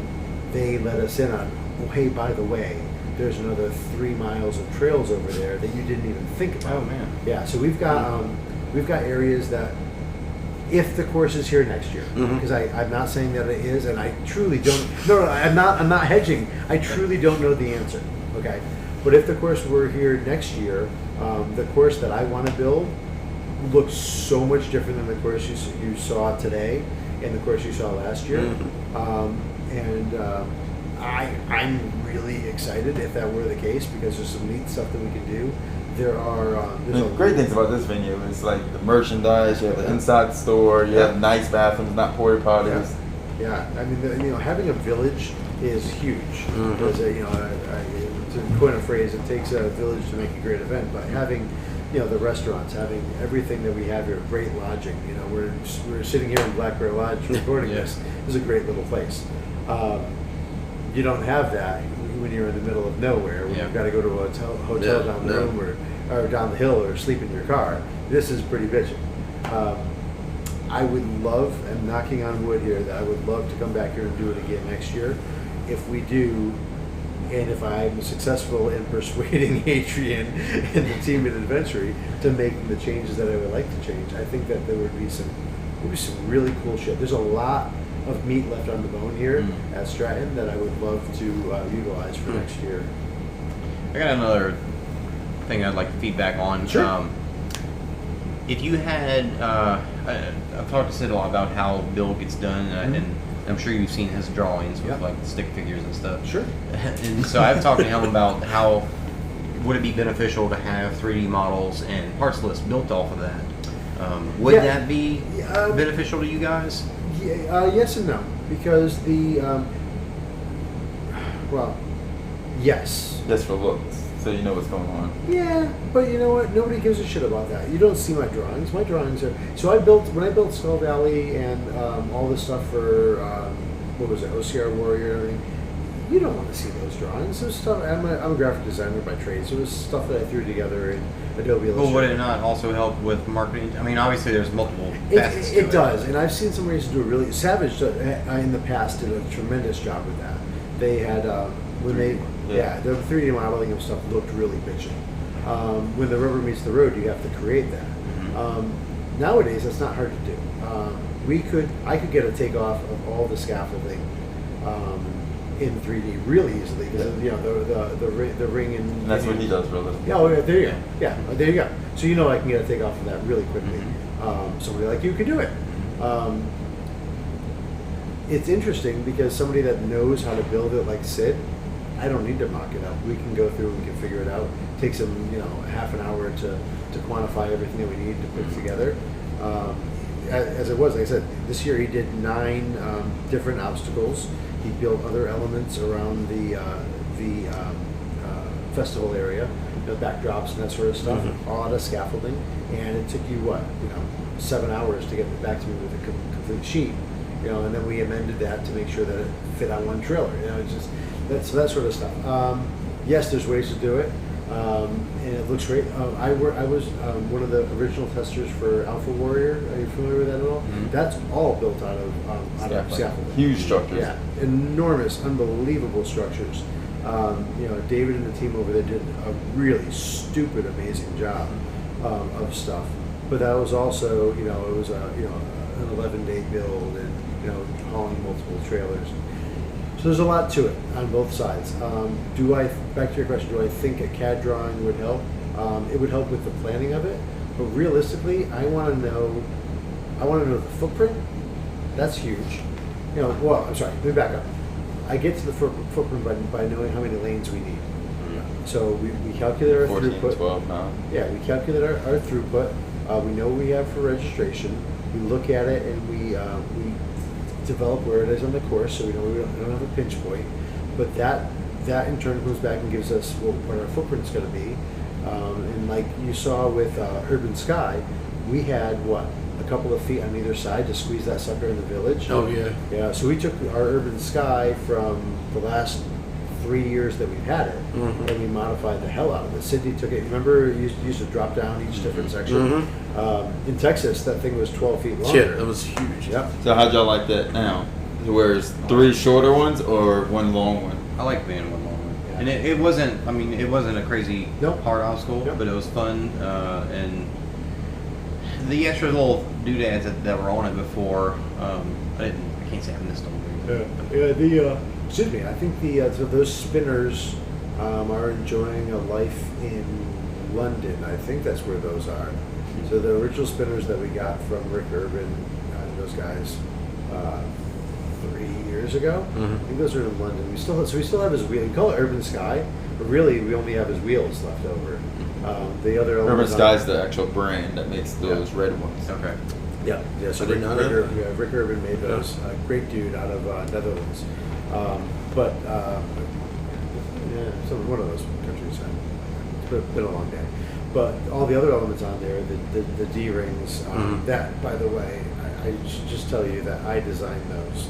they let us in on, oh hey, by the way, there's another 3 miles of trails over there that you didn't even think about. Oh man. Yeah, so we've got areas that, if the course is here next year, because I'm not saying that it is, and I truly don't. No, I'm not hedging. I truly don't know the answer. Okay, but if the course were here next year, the course that I want to build looks so much different than the course you saw today and the course you saw last year, and I'm really excited if that were the case because there's some neat stuff that we can do. There are The great things about this venue is like the merchandise. You have the inside store. You have nice bathrooms, not porta potties. Yeah, I mean, having a village is huge. Because, to coin a phrase, it takes a village to make a great event. But having, the restaurants, having everything that we have here, great lodging. We're sitting here in Black Bear Lodge recording this. This is a great little place. You don't have that when you're in the middle of nowhere. When you've got to go to a hotel down the road or down the hill or sleep in your car. This is pretty bitchin'. I would love, and knocking on wood here, that I would love to come back here and do it again next year. If we do, and if I'm successful in persuading Adrian and the team at Adventury to make the changes that I would like to change, I think that there would be some really cool shit. There's a lot of meat left on the bone here at Stratton that I would love to utilize for next year. I got another thing I'd like to feedback on. Sure. If you had, I've talked to Sid a lot about how Bill gets done, and I'm sure you've seen his drawings with like stick figures and stuff. Sure. And so I've talked to him about how would it be beneficial to have 3D models and parts lists built off of that. Would that be beneficial to you guys? Yes and no, because yes. Just for looks, so you know what's going on. Yeah, but you know what? Nobody gives a shit about that. You don't see my drawings. My drawings are. So when I built Skull Valley and all this stuff for what was it, OCR Warrior and everything. You don't want to see those drawings. It was stuff. I'm a graphic designer by trade, so it was stuff that I threw together in Adobe Illustrator. Well, would it not also help with marketing? I mean, obviously there's multiple facets to it. It does, and I've seen some races do a really. Savage in the past did a tremendous job with that. They had the 3D modeling of stuff looked really bitchin'. When the rubber meets the road, you have to create that. Nowadays, that's not hard to do. I could get a takeoff of all the scaffolding in 3D really easily because the ring and that's what he does, really. Yeah, there you go. Yeah, there you go. So I can get a takeoff of that really quickly. Somebody like you can do it. It's interesting because somebody that knows how to build it like Sid, I don't need to mock it up. We can go through and we can figure it out. It takes him, half an hour to quantify everything that we need to put together. As it was, like I said, this year he did 9 different obstacles. He built other elements around the festival area, backdrops and that sort of stuff, a lot of scaffolding, and it took you 7 hours to get it back to me with a complete sheet, and then we amended that to make sure that it fit on one trailer. It's just that sort of stuff. Yes, there's ways to do it, and it looks great. I was one of the original testers for Alpha Warrior. Are you familiar with that at all? That's all built out of scaffolding. Huge structures. Yeah, enormous, unbelievable structures. David and the team over there did a really stupid, amazing job of stuff. But that was also, it was an 11-day build and hauling multiple trailers. So there's a lot to it on both sides. Back to your question, do I think a CAD drawing would help? It would help with the planning of it, but realistically, I want to know the footprint. That's huge. I'm sorry, let me back up. I get to the footprint by knowing how many lanes we need. So we calculate our 14, throughput. 12 now. Yeah, we calculate our throughput. We know what we have for registration. We look at it and we develop where it is on the course, so we don't have a pinch point. But that in turn comes back and gives us what our footprint's going to be. And like you saw with Urban Sky, we had a couple of feet on either side to squeeze that sucker in the village. Oh yeah. Yeah. So we took our Urban Sky from the last 3 years that we've had it, and we modified the hell out of it. Sydney took it. Remember, it used to drop down each different section. In Texas, that thing was 12 feet long. Shit, that was huge. Yep. So how'd y'all like that now? Where it's 3 shorter ones or 1 long one? I like being one long one. And it wasn't, it wasn't a crazy hard obstacle, but it was fun. And the extra little doodads that were on it before, I can't say I missed them. Excuse me. I think so those spinners are enjoying a life in London. I think that's where those are. So the original spinners that we got from Rick Urban and those guys, 3 years ago. Mhm. I think those are in London. We still have his wheel. We call it Urban Sky, but really we only have his wheels left over. The other Urban elements on- Sky's the actual brand that makes those red ones. Okay. Yeah, yeah. So I didn't know that. Rick Urban made those. Great dude out of Netherlands. But yeah, one of those countries. It's been a long day. But all the other elements on there, the D rings. Mhm. That, by the way, I should just tell you that I designed those.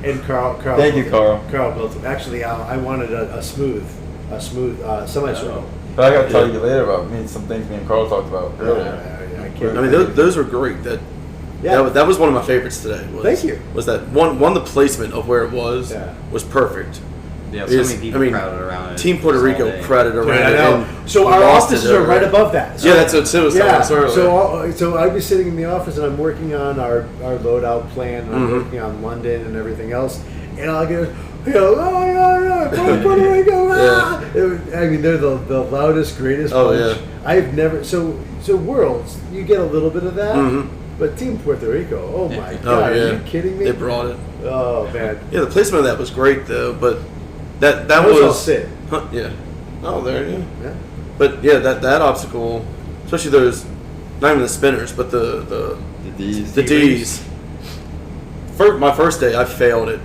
and Carl. Thank you, Carl. Carl built them. Actually, I wanted a smooth semicircle. But I gotta tell you later about some things me and Carl talked about earlier. I can't. I mean, those were great. That was one of my favorites today. Thank you. Was that one? The placement of where it was was perfect. Yeah, so Because, many people crowded around it. Team Puerto all Rico day. crowded around I it. know. and So we our lost offices it are right earlier. above that. So, Yeah, that's what Sid was telling us earlier. So I'd be sitting in the office and I'm working on our loadout plan and I'm Mhm. working on London and everything else, and I'll go, Puerto Rico, ah! I mean, they're the loudest, greatest Oh, bunch. yeah. I've never so Worlds. You get a little bit of that, Mhm. but Team Puerto Rico. Oh my Oh, God, yeah. are you kidding me? They brought it. Oh man, Yeah, the placement of that was great though, but that that was all was Sid. Huh, yeah. Oh, there yeah. Yeah. But yeah, that obstacle, especially those, not even the spinners, but the D's. D's. My first day, I failed it.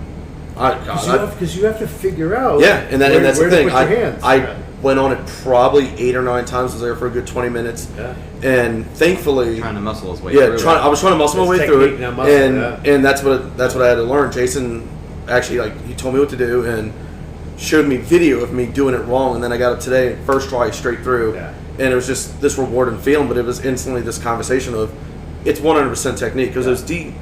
Because you have to figure out. Yeah, and that's where the to thing. put your hands. I went on it probably 8 or 9 times. Was there for a good 20 minutes, Yeah. and thankfully, Trying to muscle his way yeah, through it. I was trying to muscle my It's way through technique, it, not muscle, and that's what I had to learn. Jason actually he told me what to do and showed me video of me doing it wrong, and then I got up today first try straight through, Yeah. and it was just this rewarding feeling. But it was instantly this conversation of it's 100% technique because those D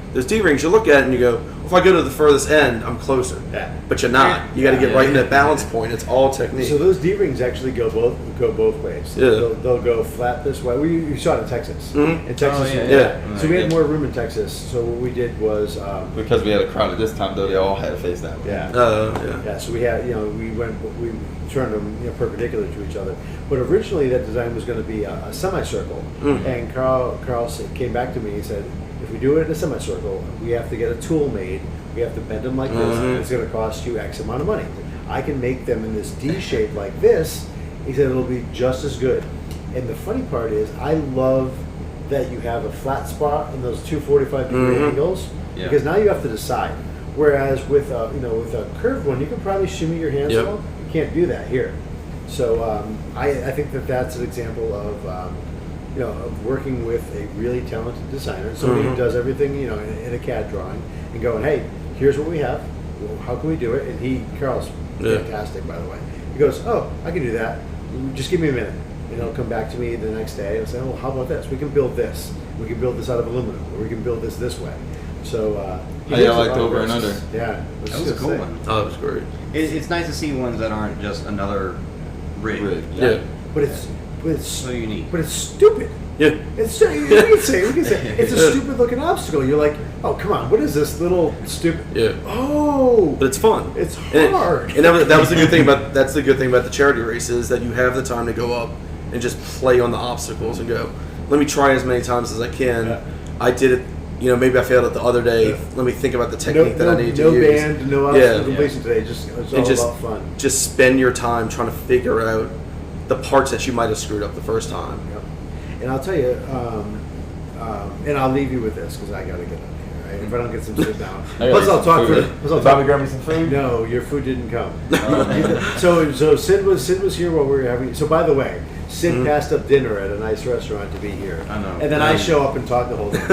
rings you look at and you go, if I go to the furthest end, I'm closer. Yeah. But you're not. You got to get right in that balance point. It's all technique. So those D rings actually go both ways. Yeah. They'll go flat this way. You saw it in Texas. Mhm. In Texas, Oh, yeah, yeah. So we had more room in Texas. So what we did was, Because we had a crowd at this time, though, they all had to face that way. yeah. Yeah. Yeah, so we had, we turned them perpendicular to each other. But originally that design was going to be a semicircle. Mm. And Carl came back to me and said, if we do it in a semicircle, we have to get a tool made. We have to bend them like this. Mhm. And it's going to cost you X amount of money. I can make them in this D shape like this. He said it'll be just as good. And the funny part is, I love that you have a flat spot and those two 45-degree Mhm. angles, Yeah. because now you have to decide. Whereas with a curved one, you can probably shimmy your hands Yep. along. You can't do that here. So I think that's an example of of working with a really talented designer, somebody who Mhm. does everything in a CAD drawing, and going, hey, here's what we have. Well, how can we do it? And Carl's Yeah. fantastic, by the way. He goes, oh, I can do that. Just give me a minute. And he'll come back to me the next day and say, well, how about this? We can build this. We can build this out of aluminum, or we can build this way. So he Oh, yeah, gives a like lot the of over and risks. under. Yeah, That was a cool one. Oh, that was great. It's nice to see ones that aren't just another rig. Yeah. But it's So unique. But it's stupid. Yeah. It's we can say it's a stupid looking obstacle. You're like, oh come on, what is this little stupid? Yeah. Oh, But it's fun. It's And- hard. And that was the good thing about the charity races, that you have the time to go up and just play on the obstacles and go, let me try as many times as I can. Yeah. I did it. Maybe I failed it the other day. Yeah. Let me think about the technique that I need to no use. band, no Yeah. obstacle completion today. It's all And just about fun. just spend your time trying to figure out the parts that you might have screwed up the first time. Yep. And I'll tell you, and I'll leave you with this because I got to get out of here. Right? If I don't get some sit down, I gotta plus get I'll some talk for. food. Plus I'll Bobby talk. grab me some food? No, your food didn't come. So Sid was here while we were having. So by the way, Sid passed up dinner at a nice restaurant to be here. I know. And then I show up and talk the whole time.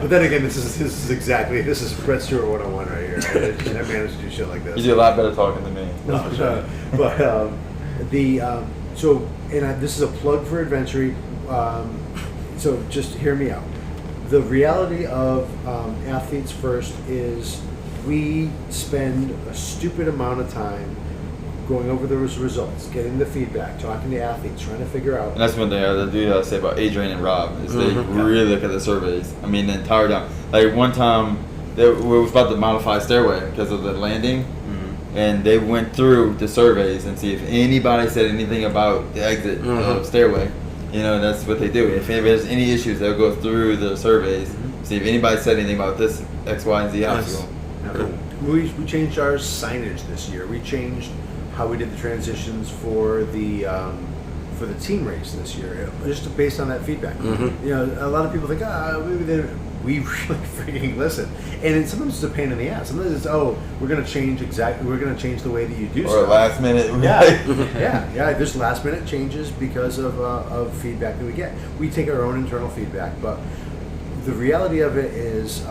But then again, this is Brett Stewart 101 right here. I managed to do shit like this. You do a lot better talking than me. No, but this is a plug for Adventure. So just hear me out. The reality of Athletes First is we spend a stupid amount of time going over those results, getting the feedback, talking to athletes, trying to figure out. And that's one thing I do say about Adrian and Rob is they really look at the surveys. I mean, the entire time. Like one time, we was about to modify stairway because of the landing, and they went through the surveys and see if anybody said anything about the exit of stairway. You know, that's what they do. If there's any issues, they'll go through the surveys, see if anybody said anything about this X, Y, and Z obstacle. We changed our signage this year. We changed how we did the transitions for the team race this year, just based on that feedback. You know, a lot of people think, we really freaking listen, and sometimes it's a pain in the ass. Sometimes it's, we're going to change the way that you do Or stuff. last minute. Yeah. There's last minute changes because of feedback that we get. We take our own internal feedback, but the reality of it is,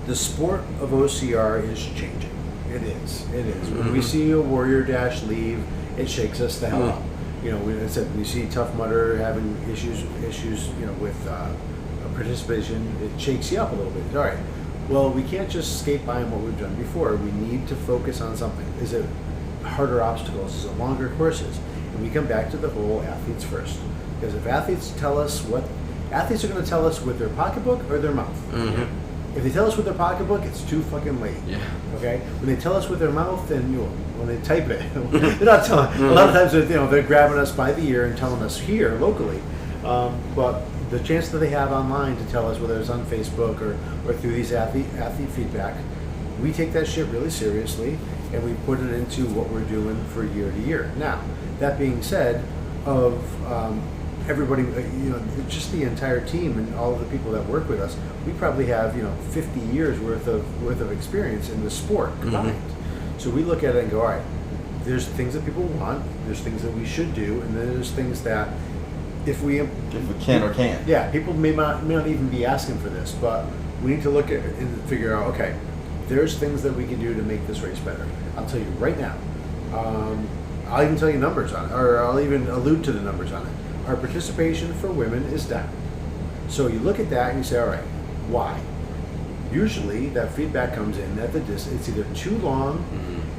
the sport of OCR is changing. It is. When we see a Warrior Dash leave, it shakes us the hell up. You know, I said, we see Tough Mudder having issues, you know, with participation. It shakes you up a little bit. All right. Well, we can't just skate by on what we've done before. We need to focus on something. Is it harder obstacles? Is it longer courses? And we come back to the whole athletes first. Because if athletes tell us athletes are going to tell us with their pocketbook or their mouth. If they tell us with their pocketbook, it's too fucking late. Yeah. Okay. When they tell us with their mouth, then when they type it, they're not telling. A lot of times, they're grabbing us by the ear and telling us here locally. But the chance that they have online to tell us, whether it's on Facebook or through these athlete feedback, we take that shit really seriously, and we put it into what we're doing for year to year. Now, that being said, everybody, just the entire team and all of the people that work with us, we probably have 50 years worth of experience in the sport combined. So we look at it and go, all right, there's things that people want, there's things that we should do, and then there's things that if we can or can't. Yeah, people may not even be asking for this, but we need to look at it and figure out, okay, there's things that we can do to make this race better. I'll tell you right now. I'll even tell you numbers on it, or I'll even allude to the numbers on it. Our participation for women is down. So you look at that and you say, all right, why? Usually that feedback comes in that it's either too long,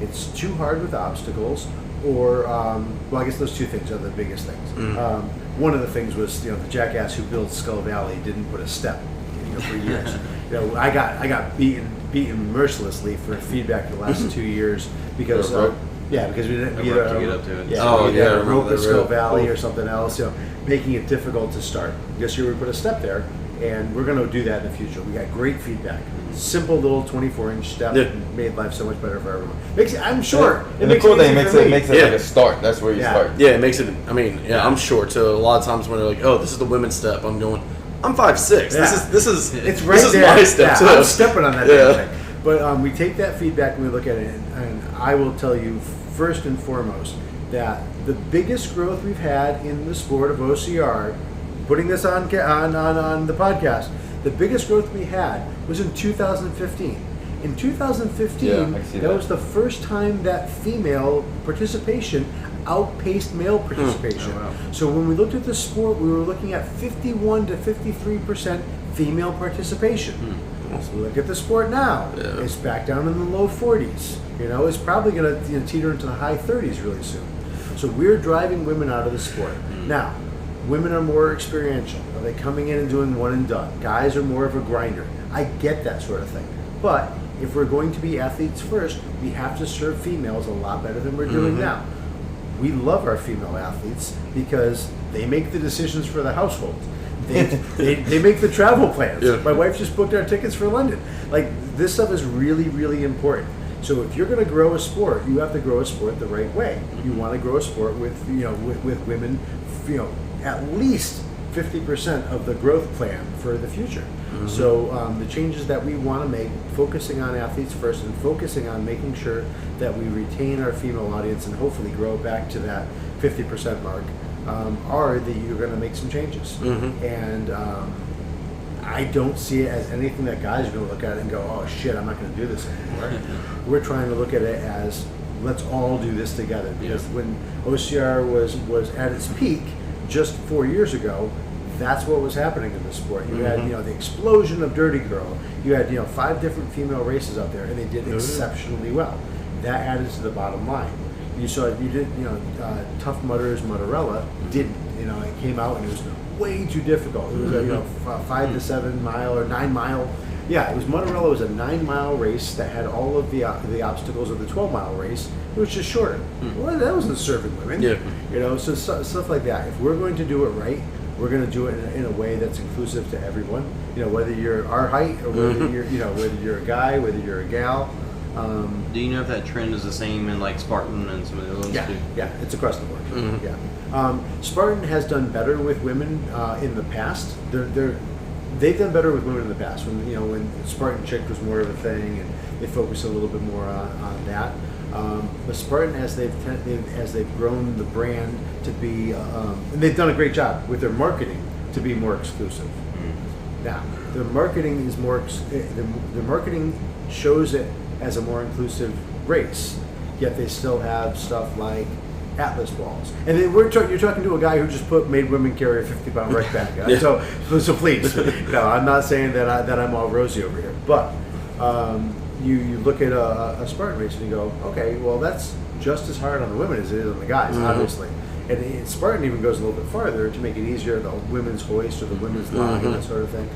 it's too hard with obstacles, or, I guess those two things are the biggest things. One of the things was, the jackass who built Skull Valley didn't put a step, for years. I got beaten mercilessly for feedback the last 2 years because because we didn't To get up to it. a rope at Skull Valley or something else, making it difficult to start. This year we put a step there, and we're going to do that in the future. We got great feedback. Simple little 24-inch step made life so much better for everyone. I'm sure. And the cool thing makes it like a start. That's where you start. Yeah, it makes it. I mean, I'm short, so a lot of times when they're like, "Oh, this is the women's step," I'm going, "I'm 5'6". This is it's right this there. is my step too. I'm stepping on that thing. But we take that feedback and we look at it, and I will tell you first and foremost that the biggest growth we've had in the sport of OCR, putting this on the podcast, the biggest growth we had was in 2015. In 2015, that was the first time that female participation outpaced male participation. Oh, wow. So when we looked at the sport, we were looking at 51 to 53% female participation. So look at the sport now. It's back down in the low 40s. It's probably going to teeter into the high 30s really soon. So we're driving women out of the sport. Now, women are more experiential. Are they coming in and doing one and done? Guys are more of a grinder. I get that sort of thing. But if we're going to be athletes first, we have to serve females a lot better than we're doing now. We love our female athletes because they make the decisions for the household. They make the travel plans. My wife just booked our tickets for London. Like, this stuff is really, really important. So if you're going to grow a sport, you have to grow a sport the right way. You want to grow a sport with with women, at least 50% of the growth plan for the future. So the changes that we want to make, focusing on athletes first and focusing on making sure that we retain our female audience and hopefully grow back to that 50% mark, are that you're going to make some changes. And I don't see it as anything that guys are going to look at it and go, oh shit, I'm not going to do this anymore. We're trying to look at it as, let's all do this together. Because when OCR was at its peak just 4 years ago, that's what was happening in the sport. You had the explosion of Dirty Girl. You had 5 different female races out there, and they did exceptionally well. That added to the bottom line. Tough Mudder's Mutterella didn't. It came out and it was way too difficult. It was a 5 to 7 mile or 9 mile Yeah, it was Monterello was a 9-mile race that had all of the obstacles of the 12-mile race. It was just shorter. Well, that wasn't serving women. Yeah. You know, so stuff like that. If we're going to do it right, we're going to do it in a way that's inclusive to everyone. You know, whether you're our height or whether you're, you know, whether you're a guy, whether you're a gal. Do you know if that trend is the same in like Spartan and some of the other ones Yeah, too? yeah, it's across the board. Yeah, Spartan has done better with women in the past. They've done better with women in the past. When Spartan Chick was more of a thing, and they focused a little bit more on that. But Spartan, as they've grown the brand to be, and they've done a great job with their marketing to be more exclusive. Now, their marketing is more. The marketing shows it as a more inclusive race, yet they still have stuff like Atlas balls. And then you're talking to a guy who just made women carry a 50-pound rec bag. So please, no, I'm not saying that I'm all rosy over here, but you look at a Spartan race and you go, okay, well that's just as hard on the women as it is on the guys, obviously. And Spartan even goes a little bit farther to make it easier, the women's hoist or the women's line and that sort of thing.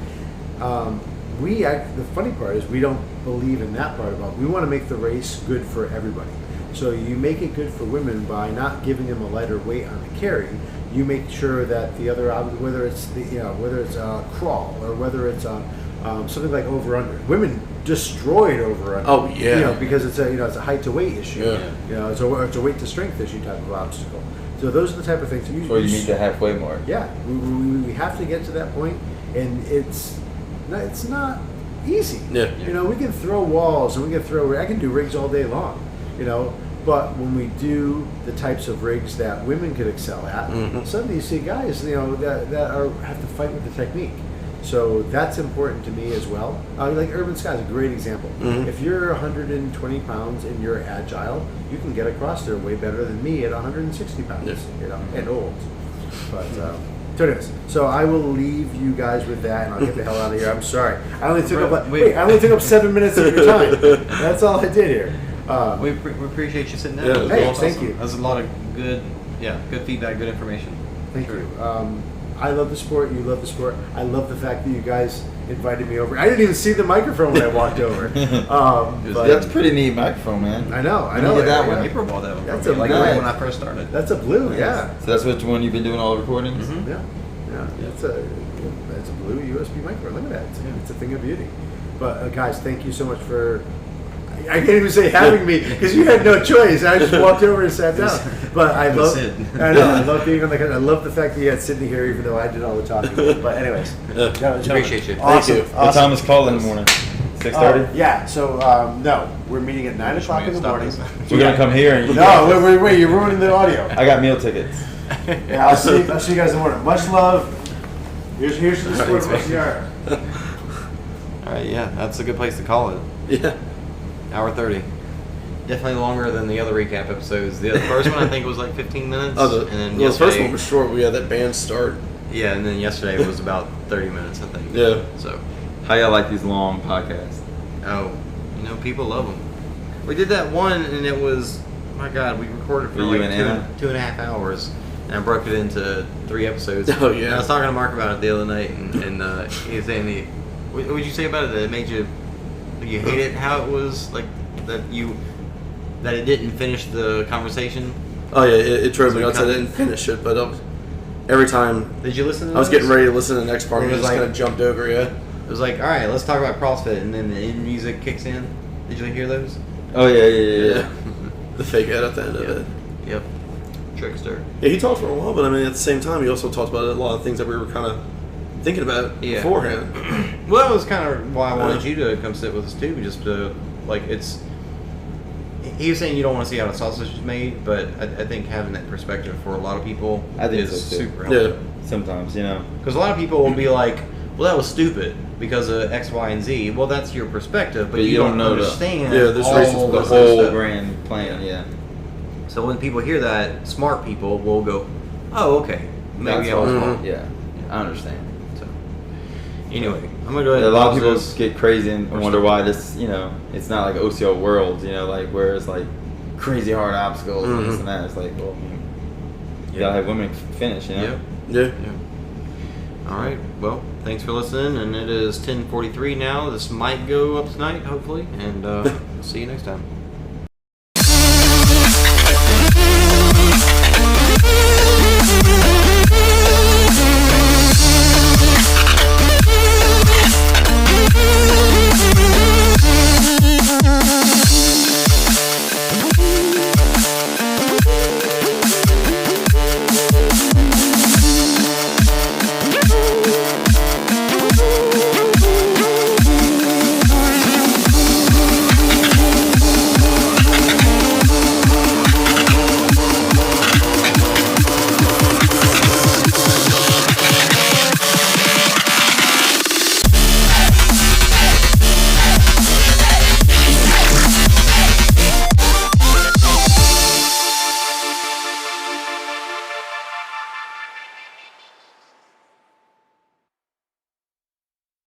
The funny part is we don't believe in that part about it. We want to make the race good for everybody. So you make it good for women by not giving them a lighter weight on the carry. You make sure that the other, whether it's a crawl or whether it's something like over under. Women destroyed over under. Oh yeah. You know, because it's a height to weight issue. Yeah. You know, it's a weight to strength issue type of obstacle. So those are the type of things. Or you meet the halfway mark. Yeah, we have to get to that point, and it's not easy. Yeah. You know, we can throw walls and I can do rigs all day long, you know, but when we do the types of rigs that women could excel at, suddenly you see guys, you know, that have to fight with the technique. So that's important to me as well. Like Urban Sky is a great example. If you're 120 pounds and you're agile, you can get across there way better than me at 160 pounds, you know, and old. But so anyways, so I will leave you guys with that, and I'll get the hell out of here. I'm sorry. I only took up 7 minutes of your time. That's all I did here. We appreciate you sitting down. Yeah, It was hey, awesome. thank you. That's a lot of good feedback, good information. Thank you. I love the sport. You love the sport. I love the fact that you guys invited me over. I didn't even see the microphone when I walked over. But That's a pretty neat microphone, man. I know. You needed that one. April bought that one. That's for me, a like nice- right when I first started. That's a blue. Yeah. So that's which one you've been doing all the recordings? Yeah. It's a blue USB microphone. Look at that. It's a thing of beauty. But guys, thank you so much for. I can't even say having me because you had no choice. I just walked over and sat down. But I love. I love being on the. I love the fact that you had Sydney here, even though I did all the talking. But anyways, Appreciate you. Awesome. Thank you. What time is call in the morning? 6:30? Yeah. So no, we're meeting at 9 o'clock in the morning. We're going to come here and No, wait! You're ruining the audio. I got meal tickets. Yeah, I'll see you guys in the morning. Much love. Here's to the sport of OCR. All right, yeah, that's a good place to call it. Yeah. Hour 30. Definitely longer than the other recap episodes. The first one I think was like 15 minutes. Oh, and then the first yesterday- one was short. We had that band start. Yeah, and then yesterday was about 30 minutes, I think. Yeah. So, How y'all like these long podcasts? people love them. We did that one, and it was, my God, we recorded for Were you like and Anna? 2.5 hours, and I broke it into 3 episodes. Oh, yeah. And I was talking to Mark about it the other night, and he was saying, what would you say about it? That it made you hate it? How it was like that it didn't finish the conversation? Oh yeah, it drove me Was it nuts. I kind of- didn't finish it, but every time Did you listen to I was those? getting ready to listen to the next part, It and I was just like- kind of jumped over. Yeah. It was like, all right, let's talk about CrossFit, and then the in music kicks in. Did you hear those? Oh, yeah. The fake ad at the end of it. Yep. Trickster. Yeah, he talked for a while, but I mean, at the same time, he also talked about a lot of things that we were kind of thinking about beforehand. Well, that was kind of why I wanted you to come sit with us too, just to he was saying you don't want to see how the sausage is made, but I think having that perspective for a lot of people I think is so, too. super helpful. Sometimes, Because a lot of people will be like, well, that was stupid because of X, Y, and Z. Well, that's your perspective, but you don't know understand there's all reasons for the this whole stuff. grand plan, yeah. So when people hear that, smart people will go, oh, okay, maybe That's I was what- wrong. Yeah, I understand. So, anyway, I'm going to go ahead A and lot of pause people this. get crazy and We're wonder still- why this, it's not like OCO Worlds, like where it's like crazy hard obstacles and this and that. It's like, well, you gotta have women finish, Yep. Yeah. Yeah. All right. Well, thanks for listening. And it is 10:43 now. This might go up tonight, hopefully. And we'll see you next time.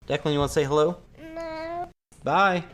Declan, you want to say hello? No. Bye.